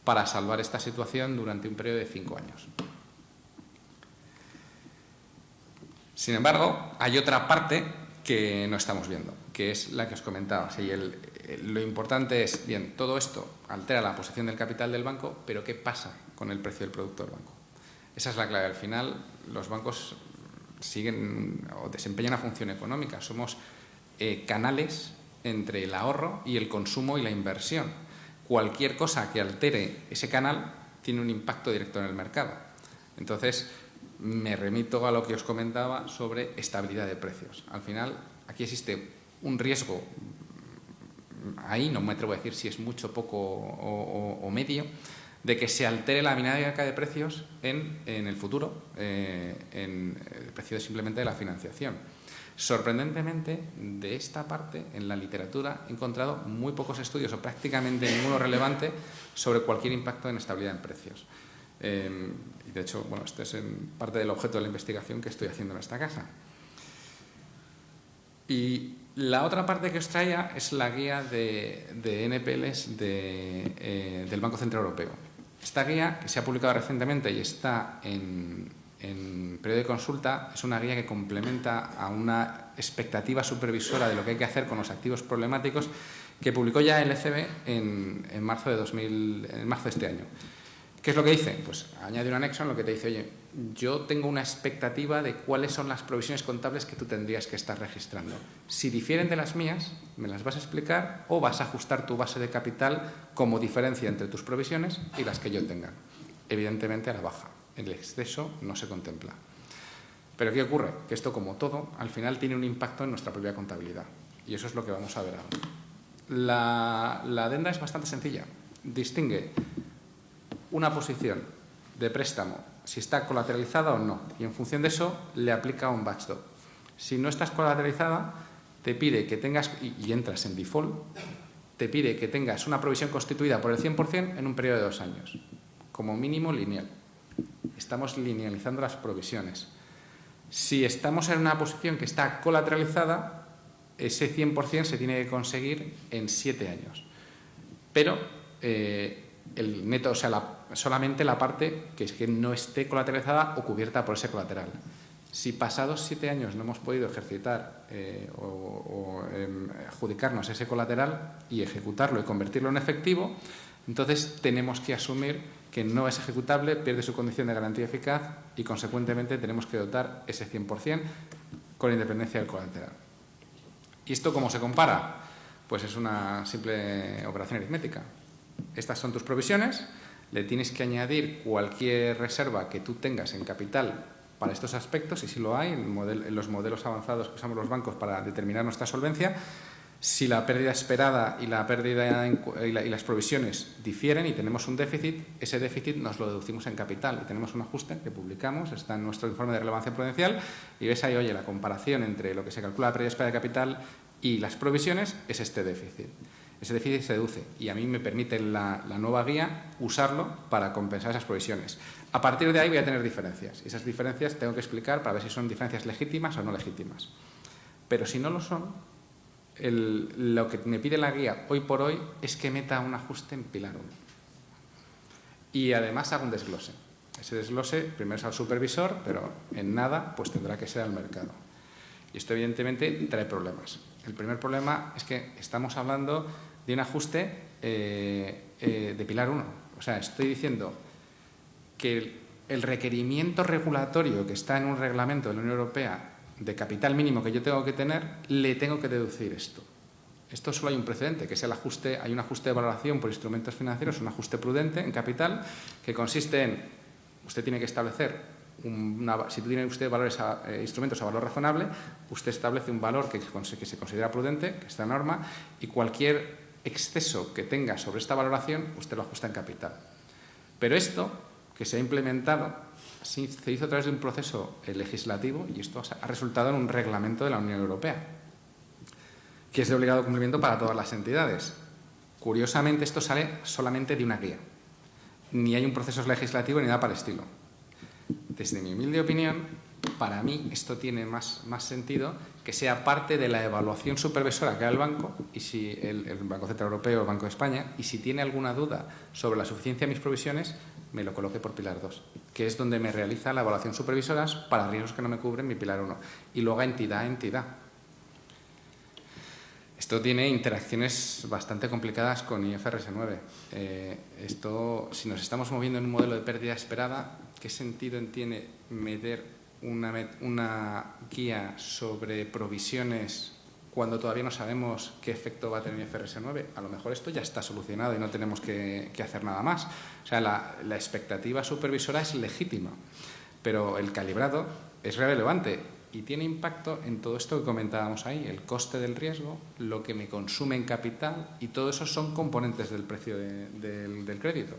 para salvar esta situación durante un periodo de 5 años. Sin embargo, hay otra parte que no estamos viendo, que es la que os comentaba. Sí, lo importante es, bien, todo esto altera la posición del capital del banco, pero ¿qué pasa con el precio del producto del banco? Esa es la clave. Al final, los bancos siguen o desempeñan una función económica. Somos canales entre el ahorro y el consumo y la inversión. Cualquier cosa que altere ese canal tiene un impacto directo en el mercado. Entonces, me remito a lo que os comentaba sobre estabilidad de precios. Al final, aquí existe un riesgo, ahí no me atrevo a decir si es mucho, poco o medio, de que se altere la dinámica de precios en el futuro, en el precio simplemente de la financiación. Sorprendentemente, de esta parte, en la literatura, he encontrado muy pocos estudios o prácticamente ninguno relevante sobre cualquier impacto en estabilidad en precios. Y de hecho, bueno, este es en parte del objeto de la investigación que estoy haciendo en esta casa. Y la otra parte que os traía es la guía de NPLs del Banco Central Europeo. Esta guía, que se ha publicado recientemente y está en periodo de consulta, es una guía que complementa a una expectativa supervisora de lo que hay que hacer con los activos problemáticos que publicó ya el ECB en marzo de este año. ¿Qué es lo que dice? Pues añade un anexo en lo que te dice, oye, yo tengo una expectativa de cuáles son las provisiones contables que tú tendrías que estar registrando. Si difieren de las mías, me las vas a explicar o vas a ajustar tu base de capital como diferencia entre tus provisiones y las que yo tenga. Evidentemente a la baja. El exceso no se contempla. Pero ¿qué ocurre? Que esto, como todo, al final tiene un impacto en nuestra propia contabilidad. Y eso es lo que vamos a ver ahora. La adenda es bastante sencilla. Distingue una posición de préstamo, si está colateralizada o no, y en función de eso le aplica un backstop. Si no estás colateralizada, te pide que tengas, y entras en default, te pide que tengas una provisión constituida por el 100% en un periodo de 2 años, como mínimo lineal. Estamos linealizando las provisiones. Si estamos en una posición que está colateralizada, ese 100% se tiene que conseguir en 7 años. Pero el neto, o sea, solamente la parte que es que no esté colateralizada o cubierta por ese colateral. Si pasados 7 años no hemos podido ejercitar o adjudicarnos ese colateral y ejecutarlo y convertirlo en efectivo, entonces tenemos que asumir que no es ejecutable, pierde su condición de garantía eficaz y, consecuentemente, tenemos que dotar ese 100% con independencia del colateral. ¿Y esto cómo se compara? Pues es una simple operación aritmética. Estas son tus provisiones, le tienes que añadir cualquier reserva que tú tengas en capital para estos aspectos, y si lo hay, en los modelos avanzados que usamos los bancos para determinar nuestra solvencia. Si la pérdida esperada y la pérdida y las provisiones difieren y tenemos un déficit, ese déficit nos lo deducimos en capital y tenemos un ajuste que publicamos, está en nuestro informe de relevancia prudencial, y ves ahí, oye, la comparación entre lo que se calcula la pérdida esperada de capital y las provisiones es este déficit. Ese déficit se deduce y a mí me permite la nueva guía usarlo para compensar esas provisiones. A partir de ahí voy a tener diferencias y esas diferencias tengo que explicar para ver si son diferencias legítimas o no legítimas. Pero si no lo son, lo que me pide la guía hoy por hoy es que meta un ajuste en pilar 1. Y además hago un desglose. Ese desglose primero es al supervisor, pero en nada pues tendrá que ser al mercado. Y esto evidentemente trae problemas. El primer problema es que estamos hablando de un ajuste de pilar 1. O sea, estoy diciendo que el requerimiento regulatorio que está en un reglamento de la Unión Europea de capital mínimo que yo tengo que tener, le tengo que deducir esto. Esto solo hay un precedente, que es el ajuste, hay un ajuste de valoración por instrumentos financieros, un ajuste prudente en capital, que consiste en, usted tiene que establecer, si tiene usted instrumentos a valor razonable, usted establece un valor que se considera prudente, que está en norma, y cualquier exceso que tenga sobre esta valoración, usted lo ajusta en capital. Pero esto, que se ha implementado, se hizo a través de un proceso legislativo y esto ha resultado en un reglamento de la Unión Europea, que es de obligado cumplimiento para todas las entidades. Curiosamente, esto sale solamente de una guía. Ni hay un proceso legislativo ni nada para el estilo. Desde mi humilde opinión, para mí esto tiene más sentido que sea parte de la evaluación supervisora que haga el banco, y si el Banco Central Europeo o el Banco de España, y si tiene alguna duda sobre la suficiencia de mis provisiones, me lo coloque por pilar 2, que es donde me realiza la evaluación supervisora para riesgos que no me cubren mi pilar 1, y luego entidad a entidad. Esto tiene interacciones bastante complicadas con IFRS 9. Si nos estamos moviendo en un modelo de pérdida esperada, ¿qué sentido tiene meter una guía sobre provisiones cuando todavía no sabemos qué efecto va a tener IFRS 9? A lo mejor esto ya está solucionado y no tenemos que hacer nada más. O sea, la expectativa supervisora es legítima, pero el calibrado es relevante y tiene impacto en todo esto que comentábamos ahí, el coste del riesgo, lo que me consume en capital, y todo eso son componentes del precio del crédito.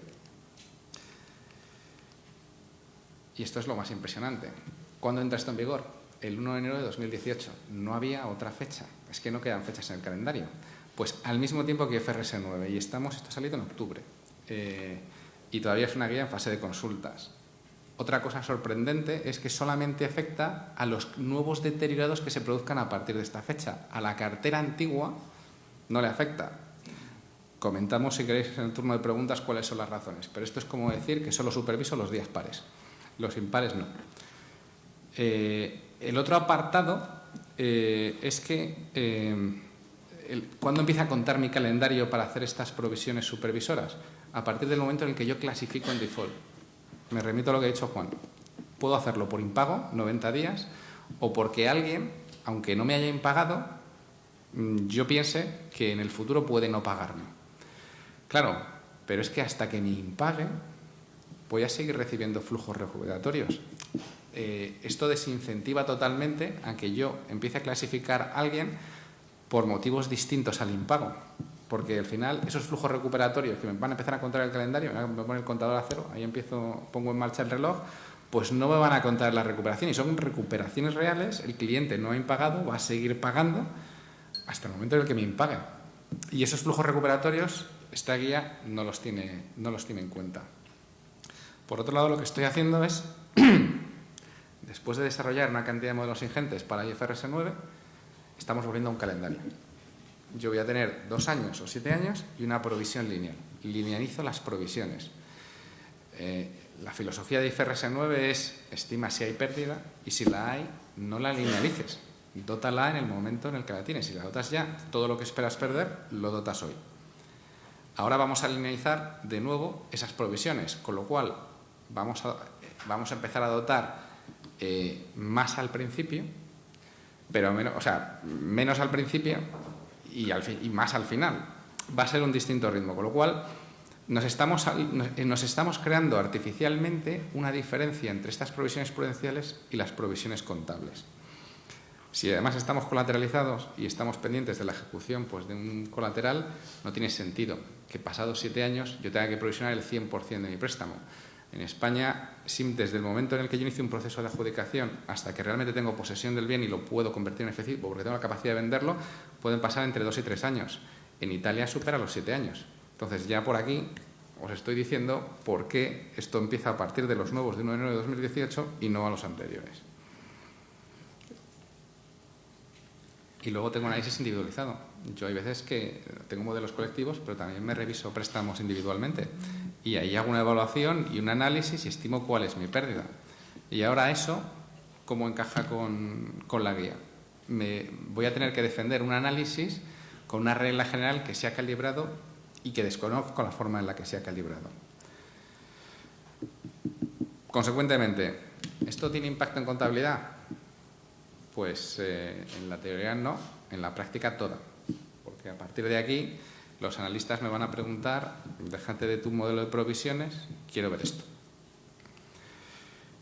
Y esto es lo más impresionante. ¿Cuándo entra esto en vigor? El 1 de enero de 2018. No había otra fecha. Es que no quedan fechas en el calendario. Pues al mismo tiempo que IFRS 9. Y esto ha salido en octubre. Y todavía es una guía en fase de consultas. Otra cosa sorprendente es que solamente afecta a los nuevos deteriorados que se produzcan a partir de esta fecha. A la cartera antigua no le afecta. Comentamos, si queréis, en el turno de preguntas cuáles son las razones. Pero esto es como decir que solo superviso los días pares. Los impares no. El otro apartado es que ¿cuándo empieza a contar mi calendario para hacer estas provisiones supervisoras? A partir del momento en el que yo clasifico en default. Me remito a lo que ha dicho Juan. Puedo hacerlo por impago, 90 días, o porque alguien, aunque no me haya impagado, yo piense que en el futuro puede no pagarme. Claro, pero es que hasta que me impague voy a seguir recibiendo flujos recuperatorios. Esto desincentiva totalmente a que yo empiece a clasificar a alguien por motivos distintos al impago. Porque al final esos flujos recuperatorios que me van a empezar a contar el calendario, me ponen el contador a cero, ahí pongo en marcha el reloj, pues no me van a contar la recuperación. Y son recuperaciones reales, el cliente no ha impagado, va a seguir pagando hasta el momento en el que me impague. Y esos flujos recuperatorios, esta guía no los tiene en cuenta. Por otro lado, lo que estoy haciendo es, después de desarrollar una cantidad de modelos ingentes para IFRS 9, estamos volviendo a un calendario. Yo voy a tener 2 años o 7 años y una provisión lineal. Linealizo las provisiones. La filosofía de IFRS 9 es estima si hay pérdida y si la hay, no la linealices. Dótala en el momento en el que la tienes. Si la dotas ya, todo lo que esperas perder, lo dotas hoy. Ahora vamos a linealizar de nuevo esas provisiones, con lo cual vamos a empezar a dotar más al principio, pero menos al principio y más al final. Va a ser un distinto ritmo, con lo cual nos estamos creando artificialmente una diferencia entre estas provisiones prudenciales y las provisiones contables. Si además estamos colateralizados y estamos pendientes de la ejecución pues, de un colateral, no tiene sentido que pasados 7 años yo tenga que provisionar el 100% de mi préstamo. En España, desde el momento en el que yo inicio un proceso de adjudicación hasta que realmente tengo posesión del bien y lo puedo convertir en efectivo porque tengo la capacidad de venderlo, pueden pasar entre 2 y 3 años. En Italia supera los 7 años. Entonces, ya por aquí os estoy diciendo por qué esto empieza a partir de los nuevos de 1 de enero de 2018 y no a los anteriores. Y luego tengo análisis individualizado. Yo hay veces que tengo modelos colectivos, pero también me reviso préstamos individualmente. Y ahí hago una evaluación y un análisis y estimo cuál es mi pérdida. Y ahora eso, ¿cómo encaja con la guía? Voy a tener que defender un análisis con una regla general que se ha calibrado y que desconozco la forma en la que se ha calibrado. Consecuentemente, ¿esto tiene impacto en contabilidad? Pues en la teoría no, en la práctica toda. Porque a partir de aquí los analistas me van a preguntar, déjate de tu modelo de provisiones, quiero ver esto.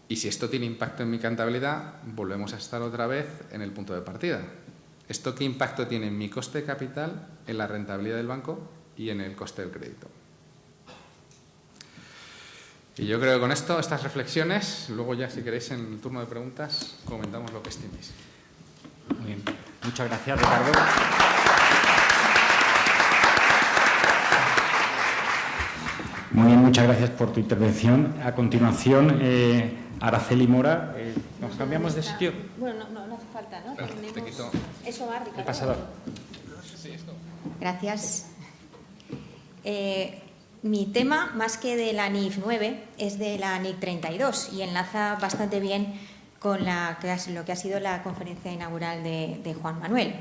Y si esto tiene impacto en mi contabilidad, volvemos a estar otra vez en el punto de partida. ¿Esto qué impacto tiene en mi coste de capital, en la rentabilidad del banco y en el coste del crédito? Y yo creo que con esto, estas reflexiones, luego ya si queréis en el turno de preguntas, comentamos lo que estiméis. Muy bien. Muchas gracias, Ricardo. Muy bien, muchas gracias por tu intervención. A continuación, Araceli Mora. ¿Nos cambiamos de sitio? Bueno, no hace falta, ¿no? Te quito. Eso va, Ricardo. El pasador. Gracias. Mi tema, más que de la NIF 9, es de la NIC 32 y enlaza bastante bien con lo que ha sido la conferencia inaugural de Juan Manuel,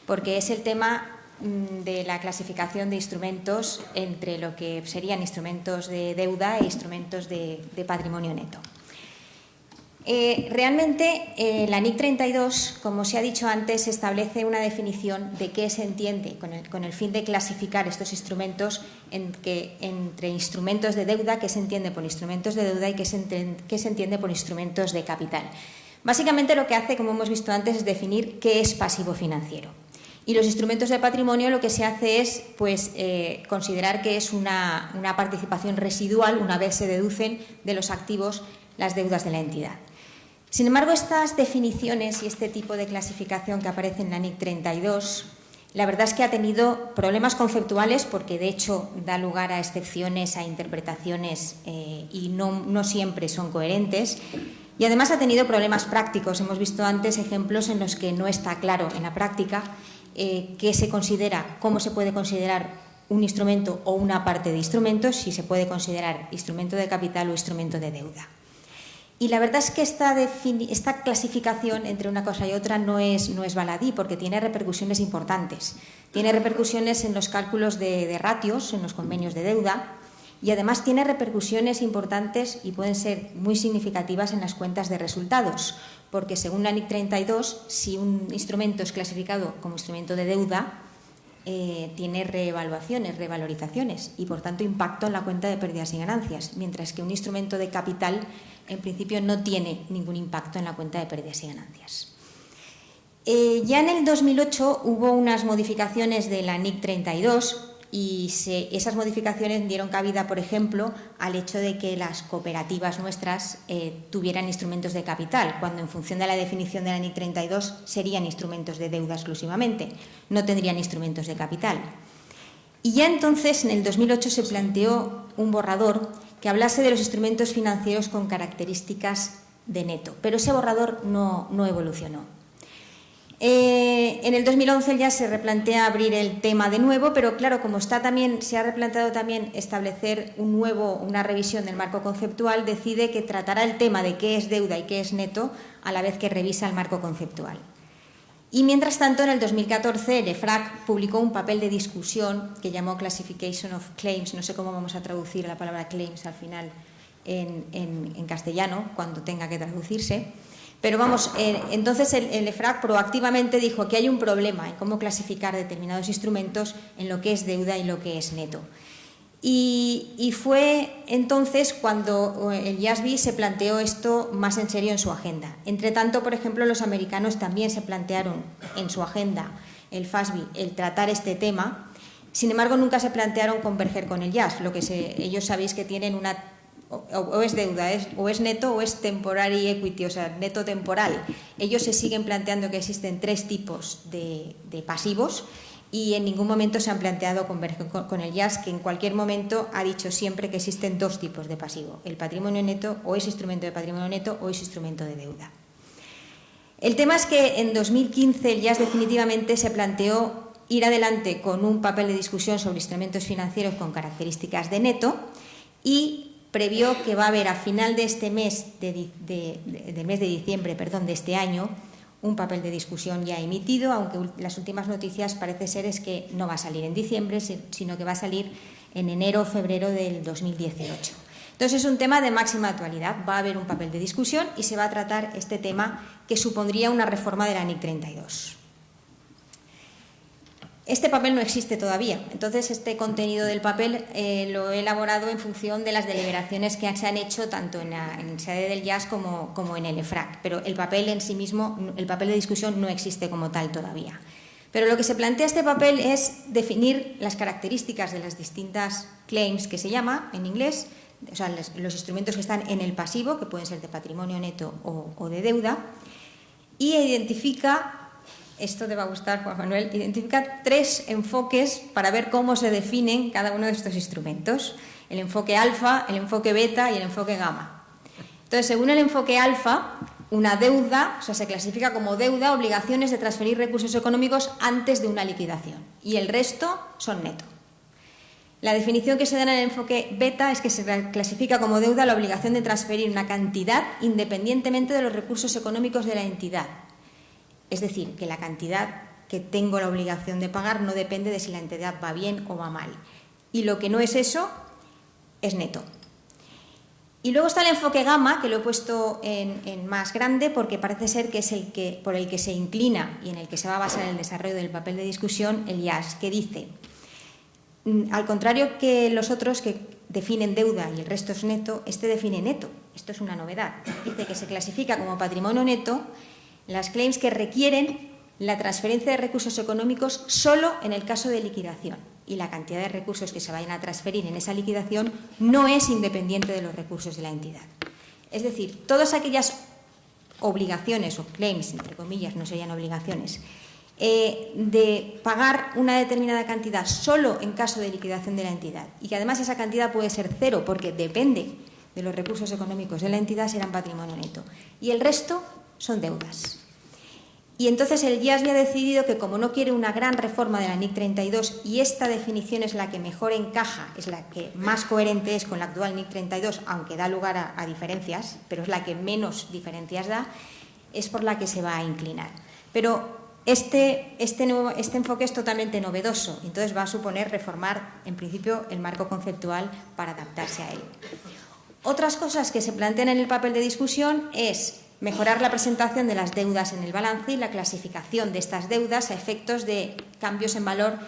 porque es el tema de la clasificación de instrumentos entre lo que serían instrumentos de deuda e instrumentos de patrimonio neto. Realmente la NIC 32, como se ha dicho antes, establece una definición de qué se entiende con el fin de clasificar estos instrumentos entre instrumentos de deuda, qué se entiende por instrumentos de deuda y qué se entiende por instrumentos de capital. Básicamente lo que hace, como hemos visto antes, es definir qué es pasivo financiero. Y los instrumentos de patrimonio lo que se hace es considerar que es una participación residual una vez se deducen de los activos las deudas de la entidad. Sin embargo, estas definiciones y este tipo de clasificación que aparece en la NIC 32, la verdad es que ha tenido problemas conceptuales porque, de hecho, da lugar a excepciones, a interpretaciones y no siempre son coherentes. Y además ha tenido problemas prácticos. Hemos visto antes ejemplos en los que no está claro en la práctica qué se considera, cómo se puede considerar un instrumento o una parte de instrumentos, si se puede considerar instrumento de capital o instrumento de deuda. Y la verdad es que esta clasificación entre una cosa y otra no es baladí, porque tiene repercusiones importantes. Tiene repercusiones en los cálculos de ratios, en los convenios de deuda, y además tiene repercusiones importantes y pueden ser muy significativas en las cuentas de resultados, porque según la NIC 32, si un instrumento es clasificado como instrumento de deuda, tiene reevaluaciones, revalorizaciones y, por tanto, impacto en la cuenta de pérdidas y ganancias, mientras que un instrumento de capital, en principio, no tiene ningún impacto en la cuenta de pérdidas y ganancias. Ya en el 2008 hubo unas modificaciones de la NIC 32 y esas modificaciones dieron cabida, por ejemplo, al hecho de que las cooperativas nuestras tuvieran instrumentos de capital, cuando en función de la definición de la NIC 32 serían instrumentos de deuda exclusivamente, no tendrían instrumentos de capital. Y ya entonces, en el 2008, se planteó un borrador que hablase de los instrumentos financieros con características de neto, pero ese borrador no evolucionó. En el 2011 ya se replantea abrir el tema de nuevo, pero claro, como se ha replanteado también establecer una revisión del marco conceptual, decide que tratará el tema de qué es deuda y qué es neto a la vez que revisa el marco conceptual. Y mientras tanto, en el 2014, el EFRAC publicó un papel de discusión que llamó Classification of Claims, no sé cómo vamos a traducir la palabra claims al final en castellano, cuando tenga que traducirse. Pero vamos, entonces el EFRAC proactivamente dijo que hay un problema en cómo clasificar determinados instrumentos en lo que es deuda y lo que es neto. Y fue entonces cuando el IASB se planteó esto más en serio en su agenda. Entre tanto, por ejemplo, los americanos también se plantearon en su agenda, el FASB, el tratar este tema. Sin embargo, nunca se plantearon converger con el IAS. Ellos sabéis que tienen o es deuda, o es neto o es temporary equity, o sea, neto temporal. Ellos se siguen planteando que existen tres tipos de pasivos y en ningún momento se han planteado converger con el IAS, que en cualquier momento ha dicho siempre que existen dos tipos de pasivo. El patrimonio neto o es instrumento de patrimonio neto o es instrumento de deuda. El tema es que en 2015 el IAS definitivamente se planteó ir adelante con un papel de discusión sobre instrumentos financieros con características de neto y previó que va a haber a final de este mes, del mes de diciembre, de este año, un papel de discusión ya emitido, aunque las últimas noticias parece ser es que no va a salir en diciembre, sino que va a salir en enero o febrero del 2018. Entonces es un tema de máxima actualidad, va a haber un papel de discusión y se va a tratar este tema que supondría una reforma de la NIC 32. Este papel no existe todavía, entonces este contenido del papel lo he elaborado en función de las deliberaciones que se han hecho tanto en el sede del IAS como en el EFRAC, pero el papel en sí mismo, el papel de discusión no existe como tal todavía. Pero lo que se plantea este papel es definir las características de las distintas claims, que se llama en inglés, o sea, los instrumentos que están en el pasivo, que pueden ser de patrimonio neto o de deuda, y identifica... Esto te va a gustar, Juan Manuel. Identifica tres enfoques para ver cómo se definen cada uno de estos instrumentos. El enfoque alfa, el enfoque beta y el enfoque gamma. Entonces, según el enfoque alfa, una deuda, o sea, se clasifica como deuda obligaciones de transferir recursos económicos antes de una liquidación. Y el resto son neto. La definición que se da en el enfoque beta es que se clasifica como deuda la obligación de transferir una cantidad independientemente de los recursos económicos de la entidad. Es decir, que la cantidad que tengo la obligación de pagar no depende de si la entidad va bien o va mal. Y lo que no es eso es neto. Y luego está el enfoque gamma, que lo he puesto en más grande porque parece ser que es por el que se inclina y en el que se va a basar el desarrollo del papel de discusión el IAS, que dice, al contrario que los otros que definen deuda y el resto es neto, este define neto. Esto es una novedad. Dice que se clasifica como patrimonio neto las claims que requieren la transferencia de recursos económicos solo en el caso de liquidación, y la cantidad de recursos que se vayan a transferir en esa liquidación no es independiente de los recursos de la entidad. Es decir, todas aquellas obligaciones o claims, entre comillas, no serían obligaciones, de pagar una determinada cantidad solo en caso de liquidación de la entidad, y que además esa cantidad puede ser cero porque depende de los recursos económicos de la entidad, serán patrimonio neto. Y el resto son deudas. Y entonces el IAS ya ha decidido que, como no quiere una gran reforma de la NIC 32 y esta definición es la que mejor encaja, es la que más coherente es con la actual NIC 32, aunque da lugar a diferencias, pero es la que menos diferencias da, es por la que se va a inclinar. Pero este enfoque es totalmente novedoso, entonces va a suponer reformar, en principio, el marco conceptual para adaptarse a él. Otras cosas que se plantean en el papel de discusión es mejorar la presentación de las deudas en el balance y la clasificación de estas deudas a efectos de cambios en valor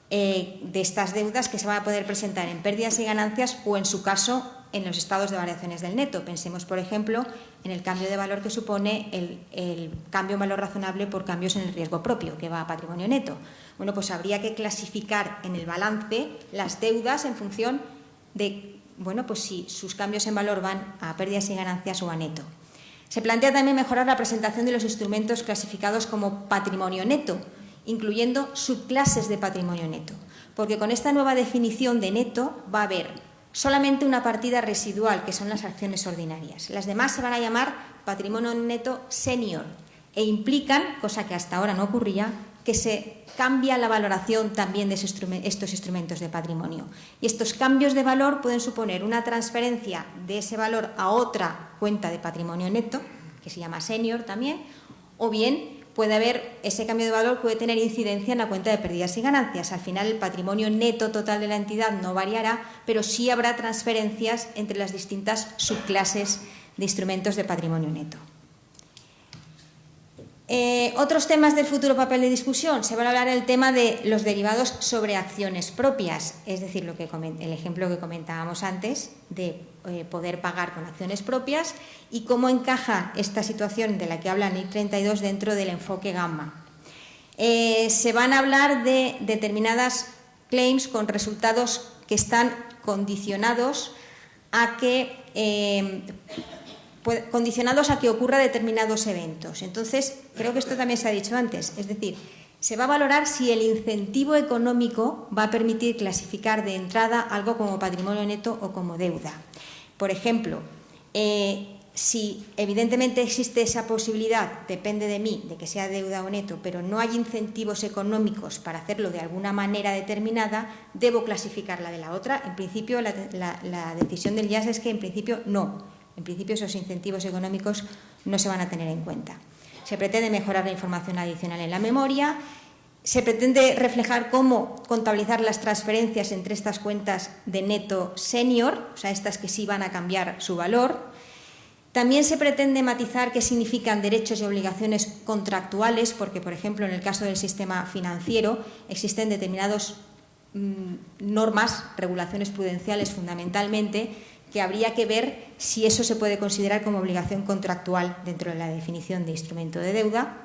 de estas deudas que se van a poder presentar en pérdidas y ganancias o, en su caso, en los estados de variaciones del neto. Pensemos, por ejemplo, en el cambio de valor que supone el cambio en valor razonable por cambios en el riesgo propio, que va a patrimonio neto. Bueno, pues habría que clasificar en el balance las deudas en función de, bueno, pues si sus cambios en valor van a pérdidas y ganancias o a neto. Se plantea también mejorar la presentación de los instrumentos clasificados como patrimonio neto, incluyendo subclases de patrimonio neto, porque con esta nueva definición de neto va a haber solamente una partida residual, que son las acciones ordinarias. Las demás se van a llamar patrimonio neto senior e implican, cosa que hasta ahora no ocurría, que se cambia la valoración también de estos instrumentos de patrimonio. Y estos cambios de valor pueden suponer una transferencia de ese valor a otra cuenta de patrimonio neto, que se llama senior también, o bien puede haber, ese cambio de valor puede tener incidencia en la cuenta de pérdidas y ganancias. Al final el patrimonio neto total de la entidad no variará, pero sí habrá transferencias entre las distintas subclases de instrumentos de patrimonio neto. Otros temas del futuro papel de discusión. Se va a hablar el tema de los derivados sobre acciones propias, es decir, el ejemplo que comentábamos antes de poder pagar con acciones propias y cómo encaja esta situación de la que habla NIC 32 dentro del enfoque gamma. Se van a hablar de determinadas claims con resultados que están condicionados a que ocurra determinados eventos. Entonces, creo que esto también se ha dicho antes, es decir, se va a valorar si el incentivo económico va a permitir clasificar de entrada algo como patrimonio neto o como deuda. Por ejemplo, si evidentemente existe esa posibilidad, depende de mí, de que sea deuda o neto, pero no hay incentivos económicos para hacerlo de alguna manera determinada, debo clasificarla de la otra. En principio, la decisión del IAS es que en principio no. En principio, esos incentivos económicos no se van a tener en cuenta. Se pretende mejorar la información adicional en la memoria, se pretende reflejar cómo contabilizar las transferencias entre estas cuentas de neto senior, o sea, estas que sí van a cambiar su valor. También se pretende matizar qué significan derechos y obligaciones contractuales, porque, por ejemplo, en el caso del sistema financiero existen determinadas normas, regulaciones prudenciales fundamentalmente, que habría que ver si eso se puede considerar como obligación contractual dentro de la definición de instrumento de deuda.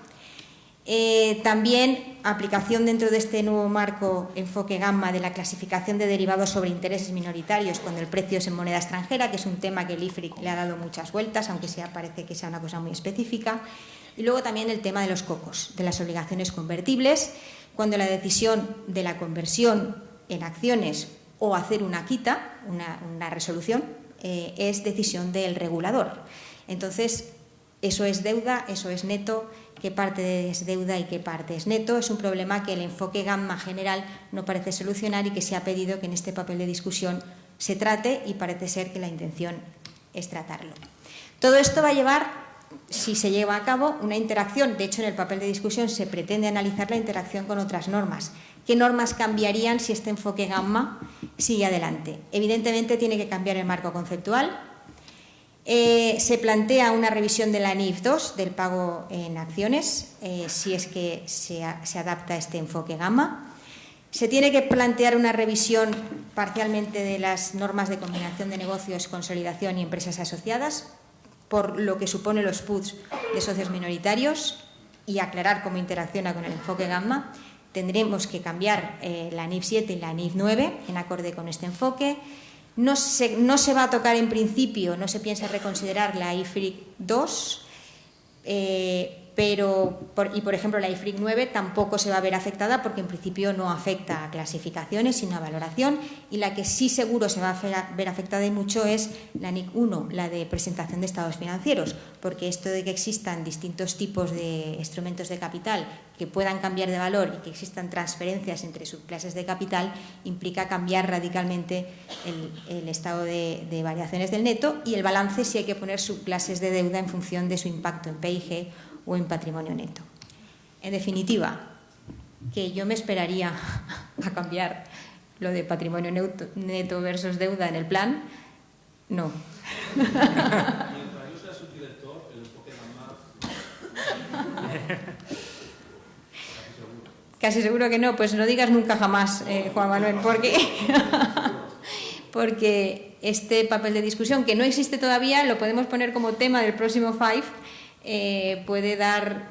También aplicación dentro de este nuevo marco enfoque gamma de la clasificación de derivados sobre intereses minoritarios cuando el precio es en moneda extranjera, que es un tema que el IFRIC le ha dado muchas vueltas, aunque parece que sea una cosa muy específica. Y luego también el tema de los cocos, de las obligaciones convertibles, cuando la decisión de la conversión en acciones o hacer una quita, una resolución, es decisión del regulador. Entonces, eso es deuda, eso es neto, qué parte es deuda y qué parte es neto. Es un problema que el enfoque gamma general no parece solucionar y que se ha pedido que en este papel de discusión se trate y parece ser que la intención es tratarlo. Todo esto va a llevar, si se lleva a cabo, una interacción. De hecho, en el papel de discusión se pretende analizar la interacción con otras normas. ¿Qué normas cambiarían si este enfoque gamma sigue adelante? Evidentemente tiene que cambiar el marco conceptual, Se plantea una revisión de la NIF 2, del pago en acciones, si es que se adapta a este enfoque gamma. Se tiene que plantear una revisión parcialmente de las normas de combinación de negocios, consolidación y empresas asociadas, por lo que supone los puts de socios minoritarios y aclarar cómo interacciona con el enfoque gamma. Tendremos que cambiar la NIF 7 y la NIF 9 en acorde con este enfoque. No se va a tocar en principio, no se piensa reconsiderar la IFRIC 2, por ejemplo, la IFRIC 9 tampoco se va a ver afectada porque en principio no afecta a clasificaciones, sino a valoración, y la que sí seguro se va a ver afectada y mucho es la NIC 1, la de presentación de estados financieros, porque esto de que existan distintos tipos de instrumentos de capital que puedan cambiar de valor y que existan transferencias entre subclases de capital implica cambiar radicalmente el estado de variaciones del neto y el balance si hay que poner subclases de deuda en función de su impacto en PIG o en patrimonio neto. En definitiva, que yo me esperaría a cambiar lo de patrimonio neto versus deuda en el plan, no. Mientras yo sea subdirector, el enfoque gamma... Casi seguro que no, pues no digas nunca jamás, Juan Manuel, porque este papel de discusión, que no existe todavía, lo podemos poner como tema del próximo FIVE, puede dar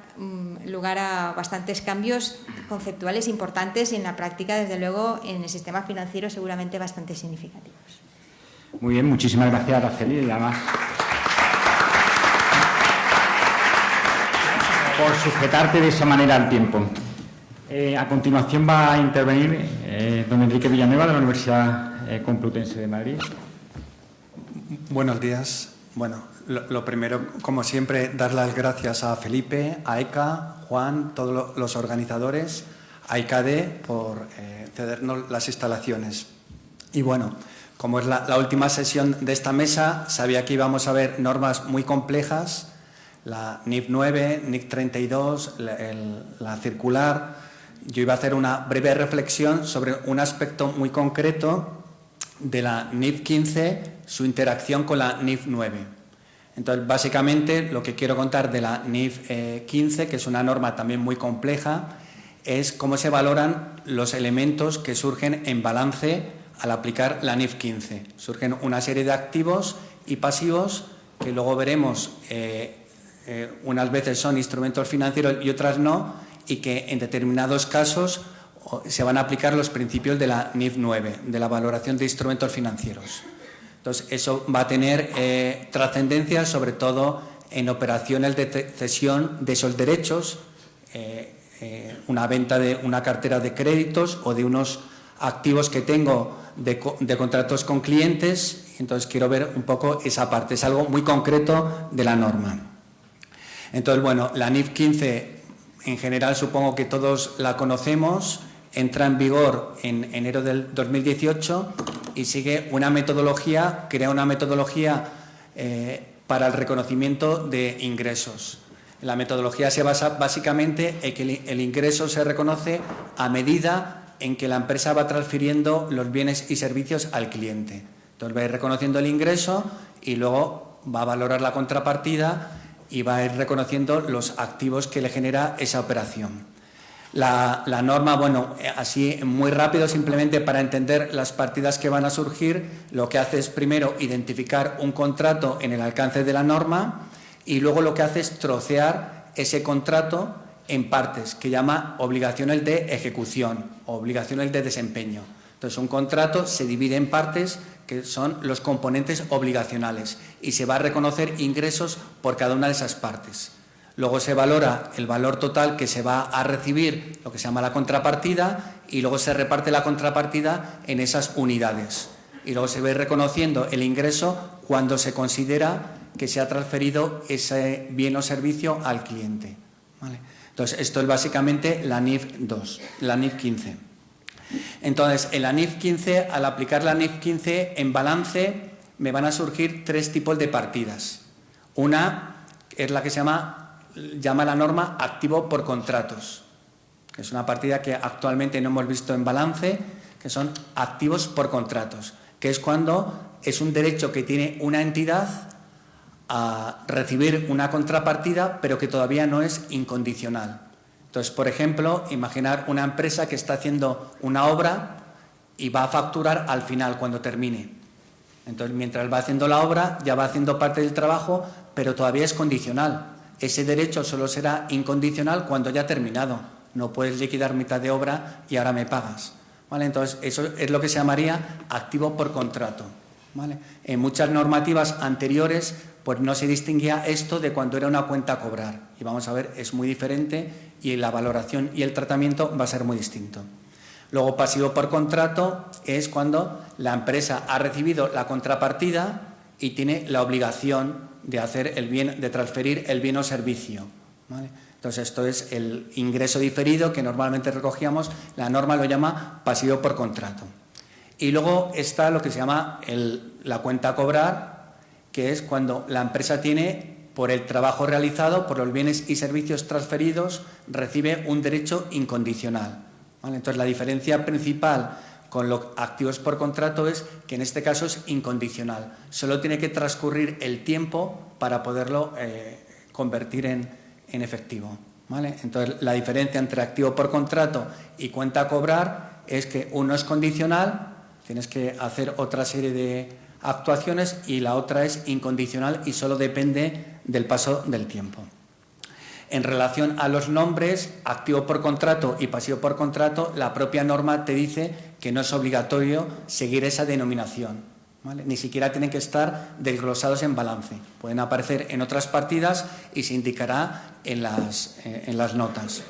lugar a bastantes cambios conceptuales importantes y en la práctica, desde luego, en el sistema financiero seguramente bastante significativos. Muy bien, muchísimas gracias, Araceli, y además por sujetarte de esa manera al tiempo. A continuación va a intervenir don Enrique Villanueva de la Universidad Complutense de Madrid. Buenos días. Bueno, lo primero, como siempre, dar las gracias a Felipe, a ECA, Juan, todos los organizadores, a ICADE por cedernos las instalaciones. Y bueno, como es la última sesión de esta mesa, sabía que íbamos a ver normas muy complejas, la NIF 9, NIF 32, la circular. Yo iba a hacer una breve reflexión sobre un aspecto muy concreto de la NIF 15, su interacción con la NIF 9. Entonces, básicamente, lo que quiero contar de la NIF 15, que es una norma también muy compleja, es cómo se valoran los elementos que surgen en balance al aplicar la NIF 15. Surgen una serie de activos y pasivos que luego veremos, unas veces son instrumentos financieros y otras no, y que en determinados casos se van a aplicar los principios de la NIF 9, de la valoración de instrumentos financieros. Entonces, eso va a tener trascendencia, sobre todo en operaciones de cesión de esos derechos, una venta de una cartera de créditos o de unos activos que tengo de contratos con clientes. Entonces, quiero ver un poco esa parte. Es algo muy concreto de la norma. Entonces, bueno, la NIF 15, en general, supongo que todos la conocemos. Entra en vigor en enero del 2018 y sigue una metodología, crea una metodología para el reconocimiento de ingresos. La metodología se basa básicamente en que el ingreso se reconoce a medida en que la empresa va transfiriendo los bienes y servicios al cliente. Entonces va a ir reconociendo el ingreso y luego va a valorar la contrapartida y va a ir reconociendo los activos que le genera esa operación. La norma, bueno, así muy rápido, simplemente para entender las partidas que van a surgir, lo que hace es primero identificar un contrato en el alcance de la norma y luego lo que hace es trocear ese contrato en partes, que llama obligaciones de ejecución o obligaciones de desempeño. Entonces, un contrato se divide en partes que son los componentes obligacionales y se va a reconocer ingresos por cada una de esas partes. Luego se valora el valor total que se va a recibir, lo que se llama la contrapartida, y luego se reparte la contrapartida en esas unidades. Y luego se va a ir reconociendo el ingreso cuando se considera que se ha transferido ese bien o servicio al cliente. ¿Vale? Entonces, esto es básicamente la NIF 2, la NIF 15. Entonces, en la NIF 15, al aplicar la NIF 15 en balance, me van a surgir tres tipos de partidas. Una es la que se llama la norma activo por contratos, que es una partida que actualmente no hemos visto en balance, que son activos por contratos, que es cuando es un derecho que tiene una entidad a recibir una contrapartida, pero que todavía no es incondicional. Entonces, por ejemplo, imaginar una empresa que está haciendo una obra y va a facturar al final, cuando termine. Entonces, mientras va haciendo la obra, ya va haciendo parte del trabajo, pero todavía es condicional. Ese derecho solo será incondicional cuando haya terminado. No puedes liquidar mitad de obra y ahora me pagas, ¿vale? Entonces, eso es lo que se llamaría activo por contrato, ¿vale? En muchas normativas anteriores, pues no se distinguía esto de cuando era una cuenta a cobrar. Y vamos a ver, es muy diferente y la valoración y el tratamiento va a ser muy distinto. Luego, pasivo por contrato es cuando la empresa ha recibido la contrapartida y tiene la obligación de hacer el bien, de transferir el bien o servicio, ¿vale? Entonces, esto es el ingreso diferido que normalmente recogíamos. La norma lo llama pasivo por contrato. Y luego está lo que se llama la cuenta a cobrar, que es cuando la empresa tiene, por el trabajo realizado, por los bienes y servicios transferidos, recibe un derecho incondicional, ¿vale? Entonces, la diferencia principal con los activos por contrato es que en este caso es incondicional. Solo tiene que transcurrir el tiempo para poderlo convertir en efectivo, ¿vale? Entonces, la diferencia entre activo por contrato y cuenta a cobrar es que uno es condicional, tienes que hacer otra serie de actuaciones, y la otra es incondicional y solo depende del paso del tiempo. En relación a los nombres, activo por contrato y pasivo por contrato, la propia norma te dice que no es obligatorio seguir esa denominación, ¿vale? Ni siquiera tienen que estar desglosados en balance. Pueden aparecer en otras partidas y se indicará en las notas,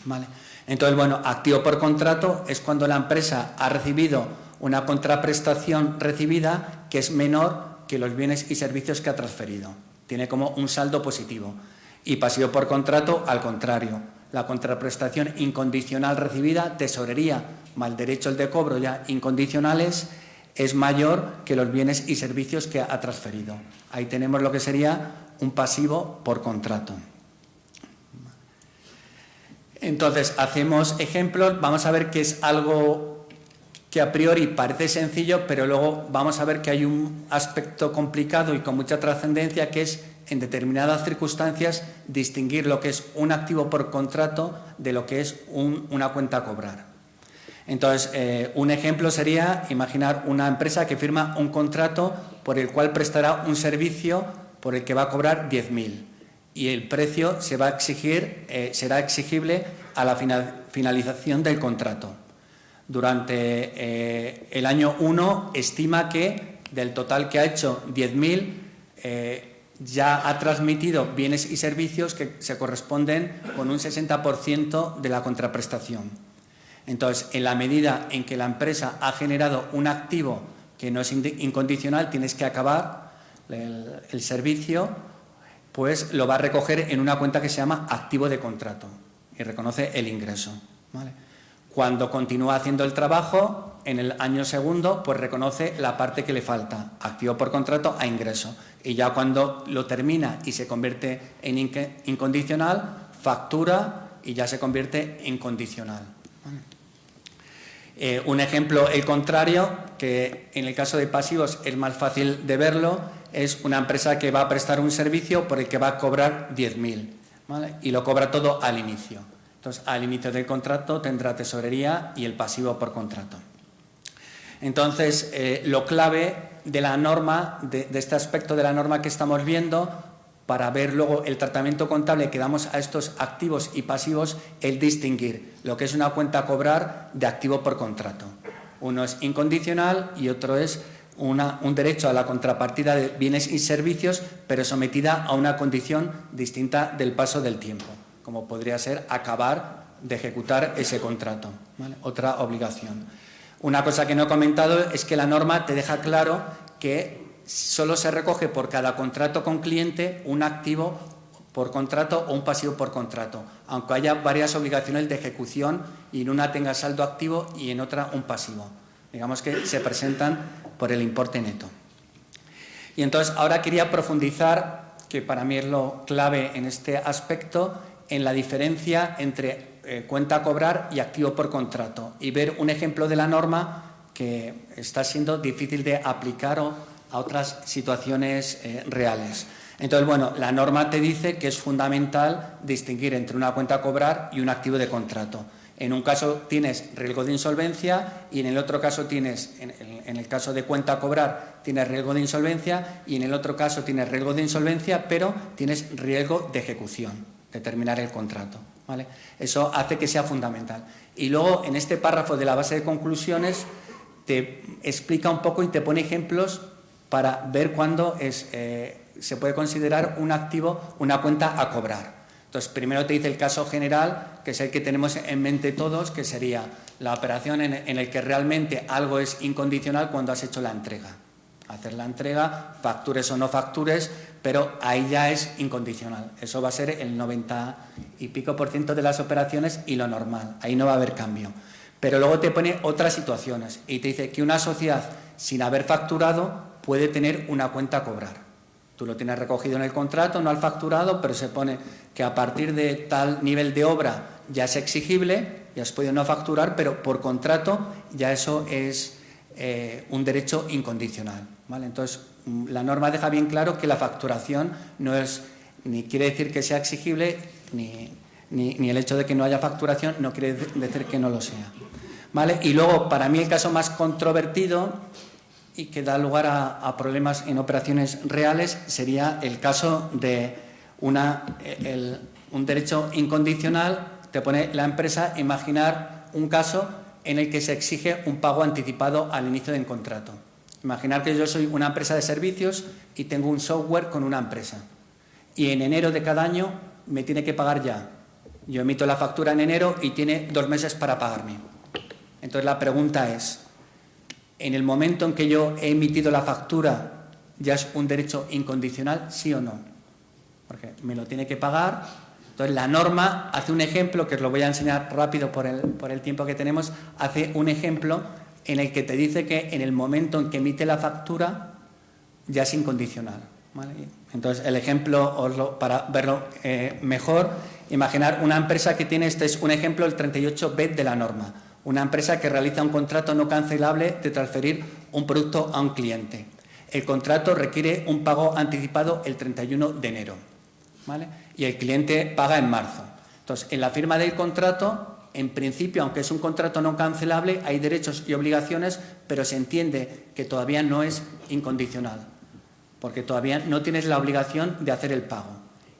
¿vale? Entonces, bueno, activo por contrato es cuando la empresa ha recibido una contraprestación recibida que es menor que los bienes y servicios que ha transferido. Tiene como un saldo positivo. Y pasivo por contrato, al contrario. La contraprestación incondicional recibida, tesorería, más derechos de cobro ya incondicionales, es mayor que los bienes y servicios que ha transferido. Ahí tenemos lo que sería un pasivo por contrato. Entonces, hacemos ejemplos. Vamos a ver que es algo que a priori parece sencillo, pero luego vamos a ver que hay un aspecto complicado y con mucha trascendencia, que es, en determinadas circunstancias, distinguir lo que es un activo por contrato de lo que es una cuenta a cobrar. Entonces, un ejemplo sería imaginar una empresa que firma un contrato por el cual prestará un servicio por el que va a cobrar 10.000, y el precio se va a exigir, será exigible a la finalización del contrato. Durante el año 1 estima que del total que ha hecho 10.000, ya ha transmitido bienes y servicios que se corresponden con un 60% de la contraprestación. Entonces, en la medida en que la empresa ha generado un activo que no es incondicional, tienes que acabar el servicio, pues lo va a recoger en una cuenta que se llama activo de contrato y reconoce el ingreso, ¿vale? Cuando continúa haciendo el trabajo, en el año segundo, pues reconoce la parte que le falta, activo por contrato a ingreso. Y ya cuando lo termina y se convierte en incondicional, factura y ya se convierte en condicional. Un ejemplo, el contrario, que en el caso de pasivos es más fácil de verlo, es una empresa que va a prestar un servicio por el que va a cobrar 10.000, ¿vale? Y lo cobra todo al inicio. Entonces, al inicio del contrato tendrá tesorería y el pasivo por contrato. Entonces, lo clave de la norma, de este aspecto de la norma que estamos viendo, para ver luego el tratamiento contable que damos a estos activos y pasivos, es distinguir lo que es una cuenta a cobrar de activo por contrato. Uno es incondicional y otro es un derecho a la contrapartida de bienes y servicios, pero sometida a una condición distinta del paso del tiempo, como podría ser acabar de ejecutar ese contrato, ¿vale? Otra obligación. Una cosa que no he comentado es que la norma te deja claro que solo se recoge por cada contrato con cliente un activo por contrato o un pasivo por contrato, aunque haya varias obligaciones de ejecución y en una tenga saldo activo y en otra un pasivo. Digamos que se presentan por el importe neto. Y entonces ahora quería profundizar, que para mí es lo clave en este aspecto, en la diferencia entre cuenta a cobrar y activo por contrato, y ver un ejemplo de la norma que está siendo difícil de aplicar a otras situaciones reales. Entonces, bueno, la norma te dice que es fundamental distinguir entre una cuenta a cobrar y un activo de contrato. En un caso tienes riesgo de insolvencia y en el otro caso tienes, en el caso de cuenta a cobrar, tienes riesgo de insolvencia y en el otro caso tienes riesgo de insolvencia, pero tienes riesgo de ejecución, de terminar el contrato, ¿vale? Eso hace que sea fundamental. Y luego, en este párrafo de la base de conclusiones, te explica un poco y te pone ejemplos para ver cuándo se puede considerar un activo, una cuenta a cobrar. Entonces, primero te dice el caso general, que es el que tenemos en mente todos, que sería la operación en el que realmente algo es incondicional cuando has hecho la entrega. Hacer la entrega, factures o no factures, pero ahí ya es incondicional. Eso va a ser el 90 y pico % de las operaciones y lo normal. Ahí no va a haber cambio. Pero luego te pone otras situaciones y te dice que una sociedad sin haber facturado puede tener una cuenta a cobrar. Tú lo tienes recogido en el contrato, no al facturado, pero se pone que a partir de tal nivel de obra ya es exigible, ya has podido no facturar, pero por contrato ya eso es un derecho incondicional, ¿vale? Entonces, la norma deja bien claro que la facturación no es, ni quiere decir que sea exigible, ni el hecho de que no haya facturación no quiere decir que no lo sea, ¿vale? Y luego, para mí, el caso más controvertido y que da lugar a problemas en operaciones reales sería el caso de un derecho incondicional. Te pone la empresa imaginar un caso en el que se exige un pago anticipado al inicio del contrato. Imaginar que yo soy una empresa de servicios y tengo un software con una empresa y en enero de cada año me tiene que pagar ya. Yo emito la factura en enero y tiene 2 meses para pagarme. Entonces la pregunta es, ¿en el momento en que yo he emitido la factura ya es un derecho incondicional, sí o no? Porque me lo tiene que pagar. Entonces la norma hace un ejemplo, que os lo voy a enseñar rápido por el tiempo que tenemos, hace un ejemplo en el que te dice que en el momento en que emite la factura ya es incondicional, ¿vale? Entonces el ejemplo, para verlo mejor, imaginar una empresa que tiene, este es un ejemplo, el 38b de la norma. Una empresa que realiza un contrato no cancelable de transferir un producto a un cliente. El contrato requiere un pago anticipado el 31 de enero, ¿vale? Y el cliente paga en marzo. Entonces, en la firma del contrato, en principio, aunque es un contrato no cancelable, hay derechos y obligaciones, pero se entiende que todavía no es incondicional, porque todavía no tienes la obligación de hacer el pago.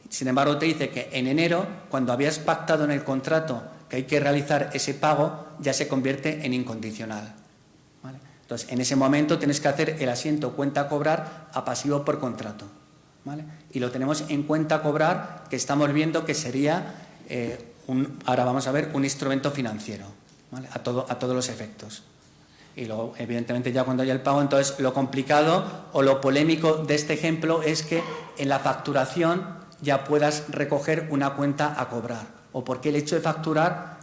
Sin embargo, te dice que en enero, cuando habías pactado en el contrato que hay que realizar ese pago, ya se convierte en incondicional, ¿vale? Entonces, en ese momento tienes que hacer el asiento cuenta a cobrar a pasivo por contrato, ¿vale? Y lo tenemos en cuenta a cobrar, que estamos viendo que sería, ahora vamos a ver, un instrumento financiero, ¿vale? A todos los efectos. Y luego, evidentemente, ya cuando haya el pago, entonces lo complicado o lo polémico de este ejemplo es que en la facturación ya puedas recoger una cuenta a cobrar. O porque el hecho de facturar,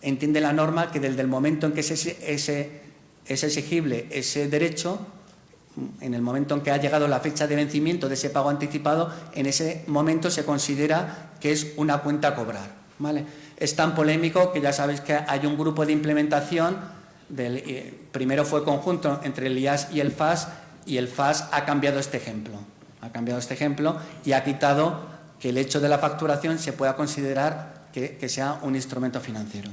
entiende la norma que desde el momento en que es exigible ese derecho, en el momento en que ha llegado la fecha de vencimiento de ese pago anticipado, en ese momento se considera que es una cuenta a cobrar, ¿vale? Es tan polémico que ya sabéis que hay un grupo de implementación, primero fue conjunto entre el IAS y el FAS ha cambiado este ejemplo. Ha cambiado este ejemplo y ha quitado que el hecho de la facturación se pueda considerar que sea un instrumento financiero.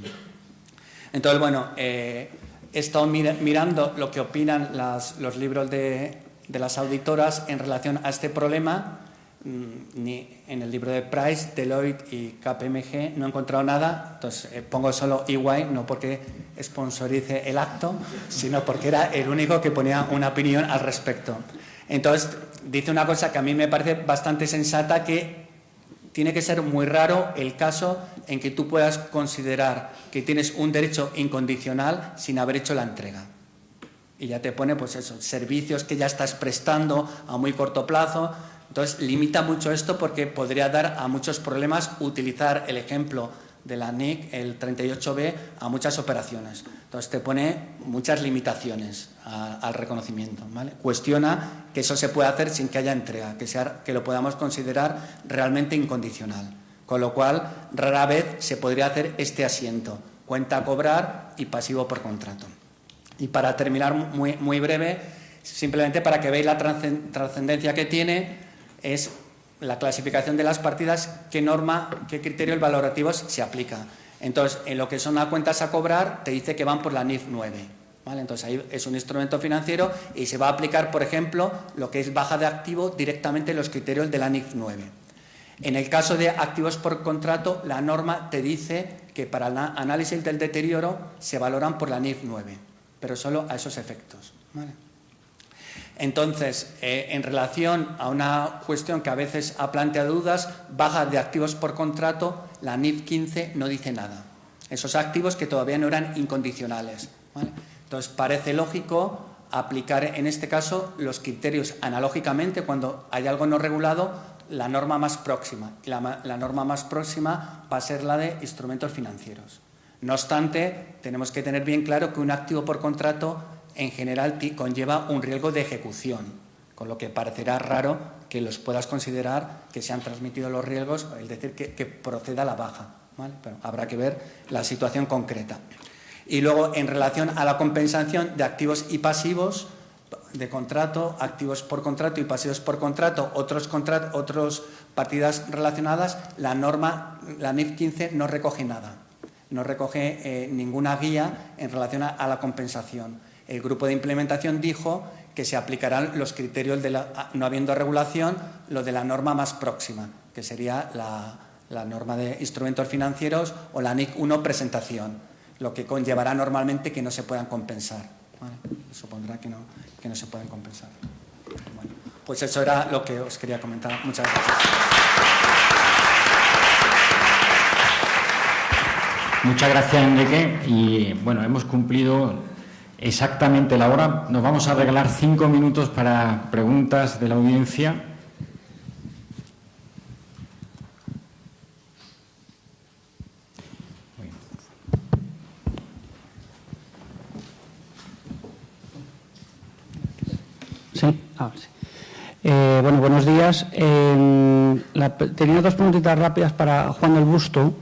Entonces, bueno, he estado mirando lo que opinan los libros de las auditoras en relación a este problema. Ni en el libro de Price, Deloitte y KPMG no he encontrado nada. Entonces, pongo solo EY, no porque sponsorice el acto, sino porque era el único que ponía una opinión al respecto. Entonces, dice una cosa que a mí me parece bastante sensata, que tiene que ser muy raro el caso en que tú puedas considerar que tienes un derecho incondicional sin haber hecho la entrega. Y ya te pone, pues eso, servicios que ya estás prestando a muy corto plazo. Entonces, limita mucho esto porque podría dar a muchos problemas utilizar el ejemplo de la NIC, el 38b, a muchas operaciones. Entonces, te pone muchas limitaciones al reconocimiento, ¿vale? Cuestiona que eso se pueda hacer sin que haya entrega, que lo podamos considerar realmente incondicional. Con lo cual, rara vez se podría hacer este asiento, cuenta a cobrar y pasivo por contrato. Y para terminar, muy breve, simplemente para que veáis la trascendencia que tiene, es la clasificación de las partidas, qué criterios valorativos se aplica. Entonces, en lo que son las cuentas a cobrar, te dice que van por la NIF 9. ¿Vale? Entonces, ahí es un instrumento financiero y se va a aplicar, por ejemplo, lo que es baja de activo directamente en los criterios de la NIF 9. En el caso de activos por contrato, la norma te dice que para el análisis del deterioro se valoran por la NIF 9, pero solo a esos efectos. ¿Vale? Entonces, en relación a una cuestión que a veces ha planteado dudas, baja de activos por contrato, la NIF 15 no dice nada. Esos activos que todavía no eran incondicionales. ¿Vale? Entonces, parece lógico aplicar en este caso los criterios analógicamente cuando hay algo no regulado, la norma más próxima. La norma más próxima va a ser la de instrumentos financieros. No obstante, tenemos que tener bien claro que un activo por contrato en general conlleva un riesgo de ejecución, con lo que parecerá raro que los puedas considerar que se han transmitido los riesgos, es decir, que proceda la baja. ¿Vale? Pero habrá que ver la situación concreta. Y luego, en relación a la compensación de activos y pasivos de contrato, activos por contrato y pasivos por contrato, otros partidas relacionadas, la norma, la NIF 15, no recoge nada. No recoge ninguna guía en relación a la compensación. El grupo de implementación dijo que se aplicarán los criterios de no habiendo regulación, lo de la norma más próxima, que sería la norma de instrumentos financieros o la NIC 1 presentación, lo que conllevará normalmente que no se puedan compensar. ¿Vale? Supondrá que no se pueden compensar. Bueno, pues eso era lo que os quería comentar. Muchas gracias. Muchas gracias, Enrique. Y bueno, hemos cumplido exactamente la hora. Nos vamos a regalar 5 minutos para preguntas de la audiencia. Sí, sí. Bueno, buenos días. Tenía 2 preguntitas rápidas para Juan del Busto.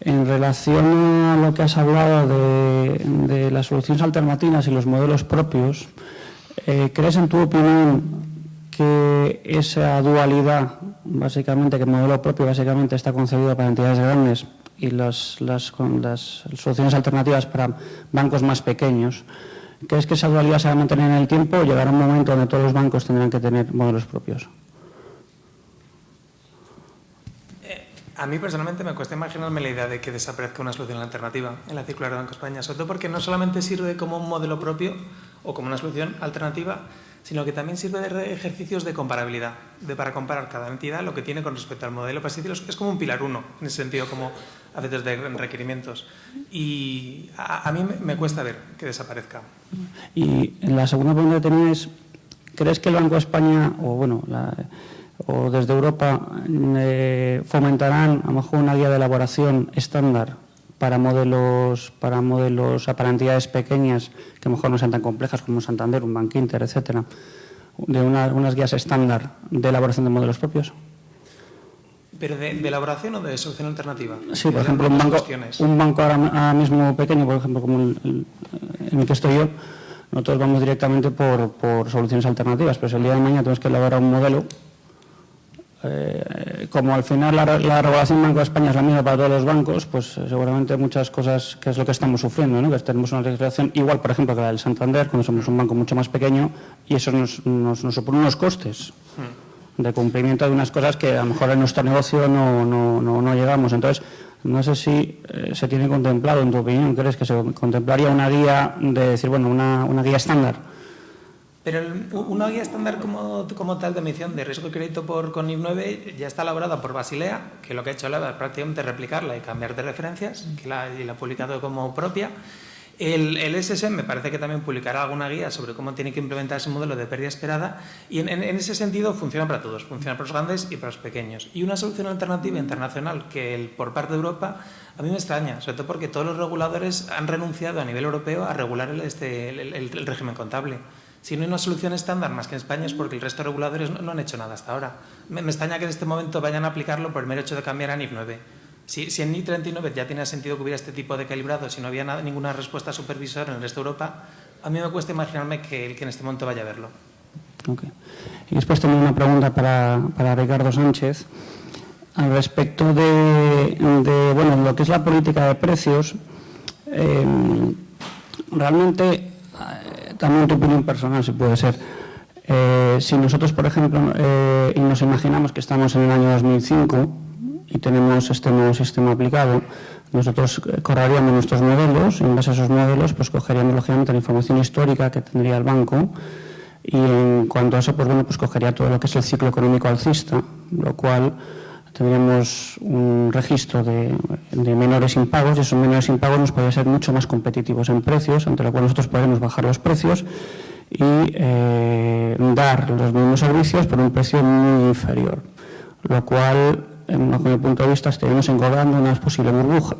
En relación a lo que has hablado de las soluciones alternativas y los modelos propios, ¿crees, en tu opinión, que esa dualidad, básicamente, que el modelo propio básicamente está concebido para entidades grandes y las soluciones alternativas para bancos más pequeños, crees que esa dualidad se va a mantener en el tiempo o llegará un momento donde todos los bancos tendrán que tener modelos propios? A mí personalmente me cuesta imaginarme la idea de que desaparezca una solución alternativa en la circular de Banco España, sobre todo porque no solamente sirve como un modelo propio o como una solución alternativa, sino que también sirve de ejercicios de comparabilidad, para comparar cada entidad lo que tiene con respecto al modelo. Es como un pilar 1, en ese sentido, como a veces de requerimientos. Y a mí me cuesta ver que desaparezca. Y en la segunda pregunta que tenía es, ¿crees que el Banco de España, o desde Europa, fomentarán a lo mejor una guía de elaboración estándar para modelos, para entidades pequeñas que a lo mejor no sean tan complejas como Santander, un Bank Inter, etcétera, de unas guías estándar de elaboración de modelos propios? ¿Pero de elaboración o de solución alternativa? Sí, por ejemplo, un banco ahora mismo pequeño, por ejemplo, como en el que estoy yo, nosotros vamos directamente por soluciones alternativas, pero si el día de mañana tenemos que elaborar un modelo, como al final la regulación Banco de España es la misma para todos los bancos, pues seguramente muchas cosas, que es lo que estamos sufriendo, ¿no? Que tenemos una legislación igual, por ejemplo, que la del Santander, cuando somos un banco mucho más pequeño, y eso nos supone unos costes de cumplimiento de unas cosas que a lo mejor en nuestro negocio no llegamos. Entonces, no sé si se tiene contemplado, en tu opinión, ¿crees que se contemplaría una guía de decir, bueno, una guía estándar? Pero una guía estándar como tal de medición de riesgo de crédito con NIF 9 ya está elaborada por Basilea, que lo que ha hecho es prácticamente replicarla y cambiar de referencias, y la ha publicado como propia. El SSM me parece que también publicará alguna guía sobre cómo tiene que implementar ese modelo de pérdida esperada, y en ese sentido funciona para todos, funciona para los grandes y para los pequeños. Y una solución alternativa internacional que por parte de Europa a mí me extraña, sobre todo porque todos los reguladores han renunciado a nivel europeo a regular el régimen contable. Si no hay una solución estándar más que en España es porque el resto de reguladores no han hecho nada hasta ahora. Me extraña que en este momento vayan a aplicarlo por el mero hecho de cambiar a NIF 9. Si en NIF 39 ya tenía sentido que hubiera este tipo de calibrado, si no había ninguna respuesta supervisora en el resto de Europa, a mí me cuesta imaginarme que en este momento vaya a verlo. Okay. Y después tengo una pregunta para Ricardo Sánchez al respecto de bueno, lo que es la política de precios. Realmente, también tu opinión personal, si puede ser, si nosotros, por ejemplo, y nos imaginamos que estamos en el año 2005 y tenemos este nuevo sistema aplicado, nosotros correríamos nuestros modelos y en base a esos modelos pues cogeríamos lógicamente la información histórica que tendría el banco y en cuanto a eso pues bueno, pues cogería todo lo que es el ciclo económico alcista, lo cual tendríamos un registro de menores impagos y esos menores impagos nos podrían ser mucho más competitivos en precios, ante lo cual nosotros podemos bajar los precios y dar los mismos servicios por un precio muy inferior, lo cual, bajo mi punto de vista, estaríamos engordando una posible burbuja.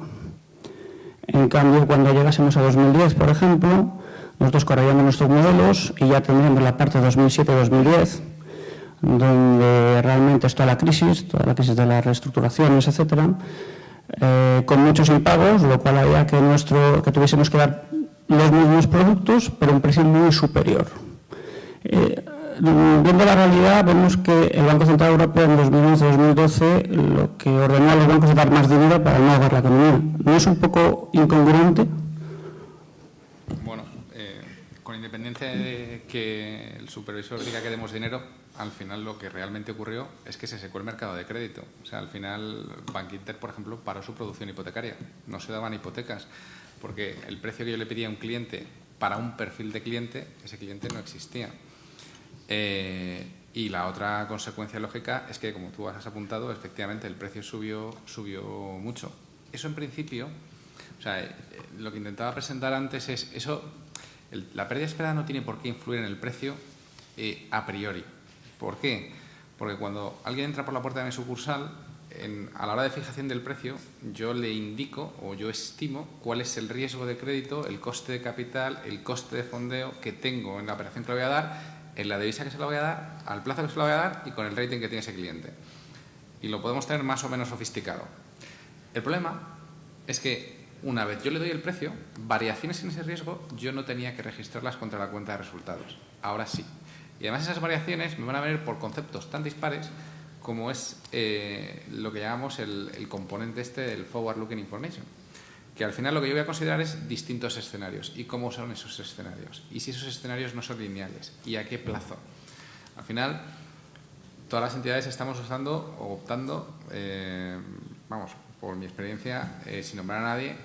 En cambio, cuando llegásemos a 2010, por ejemplo, nosotros correríamos nuestros modelos y ya tendríamos la parte 2007-2010, donde realmente es toda la crisis de las reestructuraciones, etcétera, con muchos impagos, lo cual haría que tuviésemos que dar los mismos productos, pero a un precio muy superior. Viendo la realidad, vemos que el Banco Central Europeo en 2011-2012 lo que ordenó a los bancos es dar más dinero para no ahogar la economía. ¿No es un poco incongruente? Bueno, con independencia de que el supervisor diga que demos dinero, al final lo que realmente ocurrió es que se secó el mercado de crédito. O sea, al final Bankinter, por ejemplo, paró su producción hipotecaria. No se daban hipotecas porque el precio que yo le pedía a un cliente para un perfil de cliente, ese cliente no existía. Y la otra consecuencia lógica es que, como tú has apuntado, efectivamente el precio subió mucho. Eso en principio, o sea, lo que intentaba presentar antes es eso, la pérdida esperada no tiene por qué influir en el precio a priori. ¿Por qué? Porque cuando alguien entra por la puerta de mi sucursal, a la hora de fijación del precio, yo le indico o yo estimo cuál es el riesgo de crédito, el coste de capital, el coste de fondeo que tengo en la operación que le voy a dar, en la divisa que se la voy a dar, al plazo que se la voy a dar y con el rating que tiene ese cliente. Y lo podemos tener más o menos sofisticado. El problema es que una vez yo le doy el precio, variaciones en ese riesgo yo no tenía que registrarlas contra la cuenta de resultados. Ahora sí. Y además esas variaciones me van a venir por conceptos tan dispares como es lo que llamamos el componente del Forward Looking Information, que al final lo que yo voy a considerar es distintos escenarios y cómo son esos escenarios y si esos escenarios no son lineales y a qué plazo. Al final, todas las entidades estamos usando o optando, vamos, por mi experiencia, sin nombrar a nadie,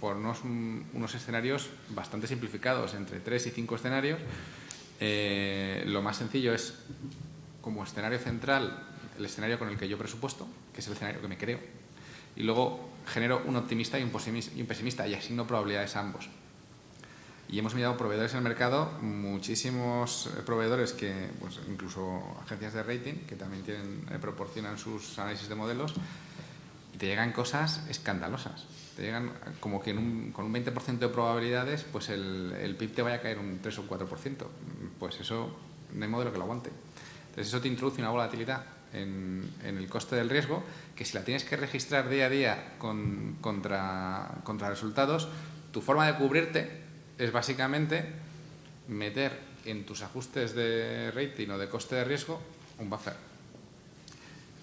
por unos escenarios bastante simplificados, entre 3 y 5 escenarios. Lo más sencillo es, como escenario central, el escenario con el que yo presupuesto, que es el escenario que me creo, y luego genero un optimista y un pesimista y asigno probabilidades a ambos. Y hemos mirado proveedores en el mercado, muchísimos proveedores que, pues, incluso agencias de rating, que también proporcionan sus análisis de modelos, y te llegan cosas escandalosas. Te llegan como que con un 20% de probabilidades, pues el PIB te vaya a caer un 3 o un 4%. Pues eso, no hay modelo que lo aguante. Entonces eso te introduce una volatilidad en el coste del riesgo, que si la tienes que registrar día a día contra resultados, tu forma de cubrirte es básicamente meter en tus ajustes de rating o de coste de riesgo un buffer.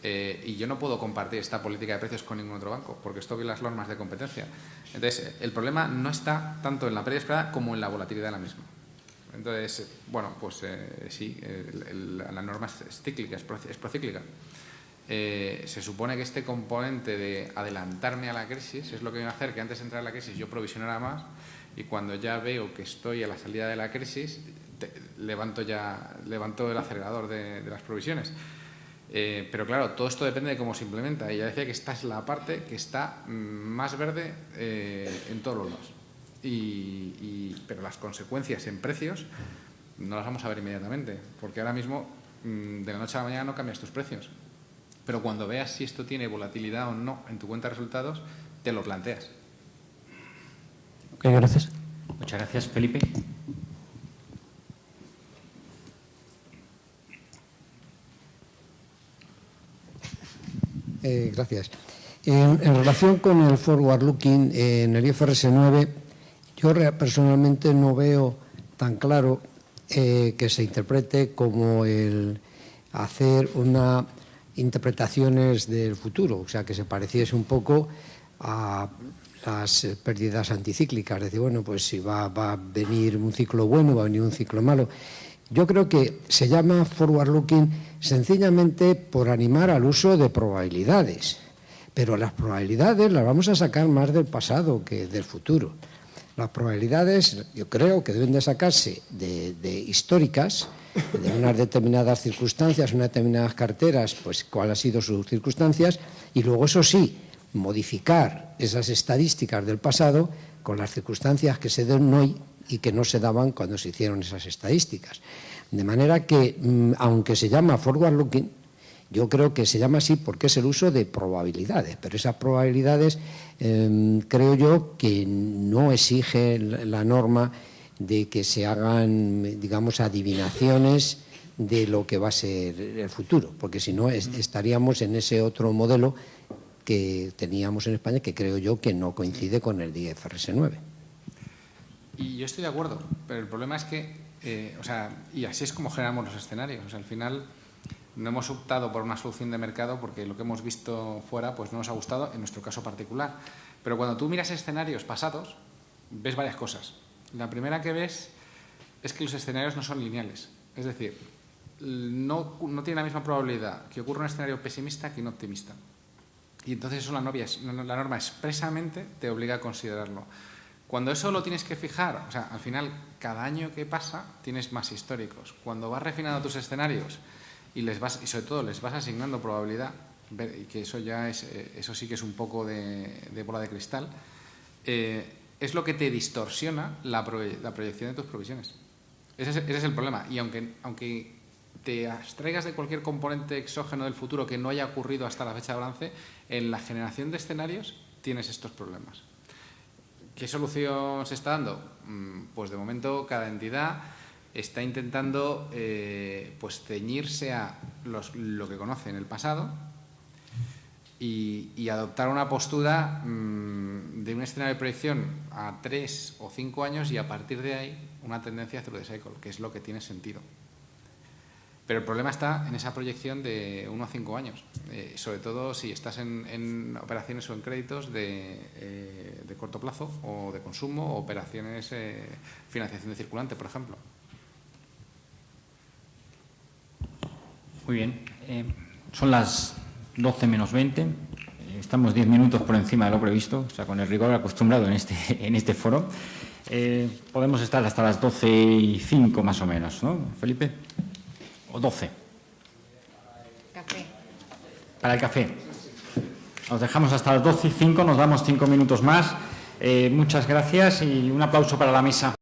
Y yo no puedo compartir esta política de precios con ningún otro banco, porque esto viola las normas de competencia. Entonces, el problema no está tanto en la pérdida esperada como en la volatilidad de la misma. Entonces, bueno, pues sí, la norma es cíclica, es procíclica. Se supone que este componente de adelantarme a la crisis es lo que viene a hacer que antes de entrar a la crisis yo provisionara más y cuando ya veo que estoy a la salida de la crisis levanto el acelerador de las provisiones. Pero claro, todo esto depende de cómo se implementa y ya decía que esta es la parte que está más verde en todos los lados. Pero las consecuencias en precios no las vamos a ver inmediatamente, porque ahora mismo de la noche a la mañana no cambias tus precios. Pero cuando veas si esto tiene volatilidad o no en tu cuenta de resultados, te lo planteas. Ok, gracias. Muchas gracias, Felipe. Gracias. En relación con el forward looking, en el IFRS 9, yo personalmente no veo tan claro que se interprete como el hacer interpretaciones del futuro, o sea, que se pareciese un poco a las pérdidas anticíclicas, decir, bueno, pues si va a venir un ciclo bueno, va a venir un ciclo malo. Yo creo que se llama forward looking sencillamente por animar al uso de probabilidades, pero las probabilidades las vamos a sacar más del pasado que del futuro. Las probabilidades yo creo que deben de sacarse de históricas, de unas determinadas circunstancias, unas determinadas carteras, pues cuáles han sido sus circunstancias, y luego, eso sí, modificar esas estadísticas del pasado con las circunstancias que se dan hoy y que no se daban cuando se hicieron esas estadísticas. De manera que, aunque se llama forward looking, yo creo que se llama así porque es el uso de probabilidades, pero esas probabilidades creo yo que no exige la norma de que se hagan, digamos, adivinaciones de lo que va a ser el futuro, porque si no estaríamos en ese otro modelo que teníamos en España, que creo yo que no coincide con el de IFRS 9. Y yo estoy de acuerdo, pero el problema es que, y así es como generamos los escenarios. O sea, al final no hemos optado por una solución de mercado porque lo que hemos visto fuera pues no nos ha gustado en nuestro caso particular. Pero cuando tú miras escenarios pasados, ves varias cosas. La primera que ves es que los escenarios no son lineales. Es decir, no tiene la misma probabilidad que ocurra un escenario pesimista que un optimista. Y entonces eso la norma expresamente te obliga a considerarlo. Cuando eso lo tienes que fijar, o sea, al final, cada año que pasa tienes más históricos. Cuando vas refinando tus escenarios y sobre todo les vas asignando probabilidad, y que eso ya es, eso sí que es un poco de bola de cristal, es lo que te distorsiona la proyección de tus provisiones. Ese es el problema. Y aunque te abstraigas de cualquier componente exógeno del futuro que no haya ocurrido hasta la fecha de balance, en la generación de escenarios tienes estos problemas. ¿Qué solución se está dando? Pues de momento cada entidad está intentando pues ceñirse a lo que conoce en el pasado y adoptar una postura de un escenario de proyección a 3 o 5 años y a partir de ahí una tendencia through the cycle, que es lo que tiene sentido. Pero el problema está en esa proyección de 1 a 5 años, sobre todo si estás en operaciones o en créditos de corto plazo o de consumo o operaciones financiación de circulante, por ejemplo. Muy bien. Son las 12 menos 20. Estamos 10 minutos por encima de lo previsto, o sea, con el rigor acostumbrado en este foro. Podemos estar hasta las 12:05 más o menos, ¿no, Felipe? ¿O 12? Café. Para el café. Nos dejamos hasta las 12:05, nos damos 5 minutos más. Muchas gracias y un aplauso para la mesa.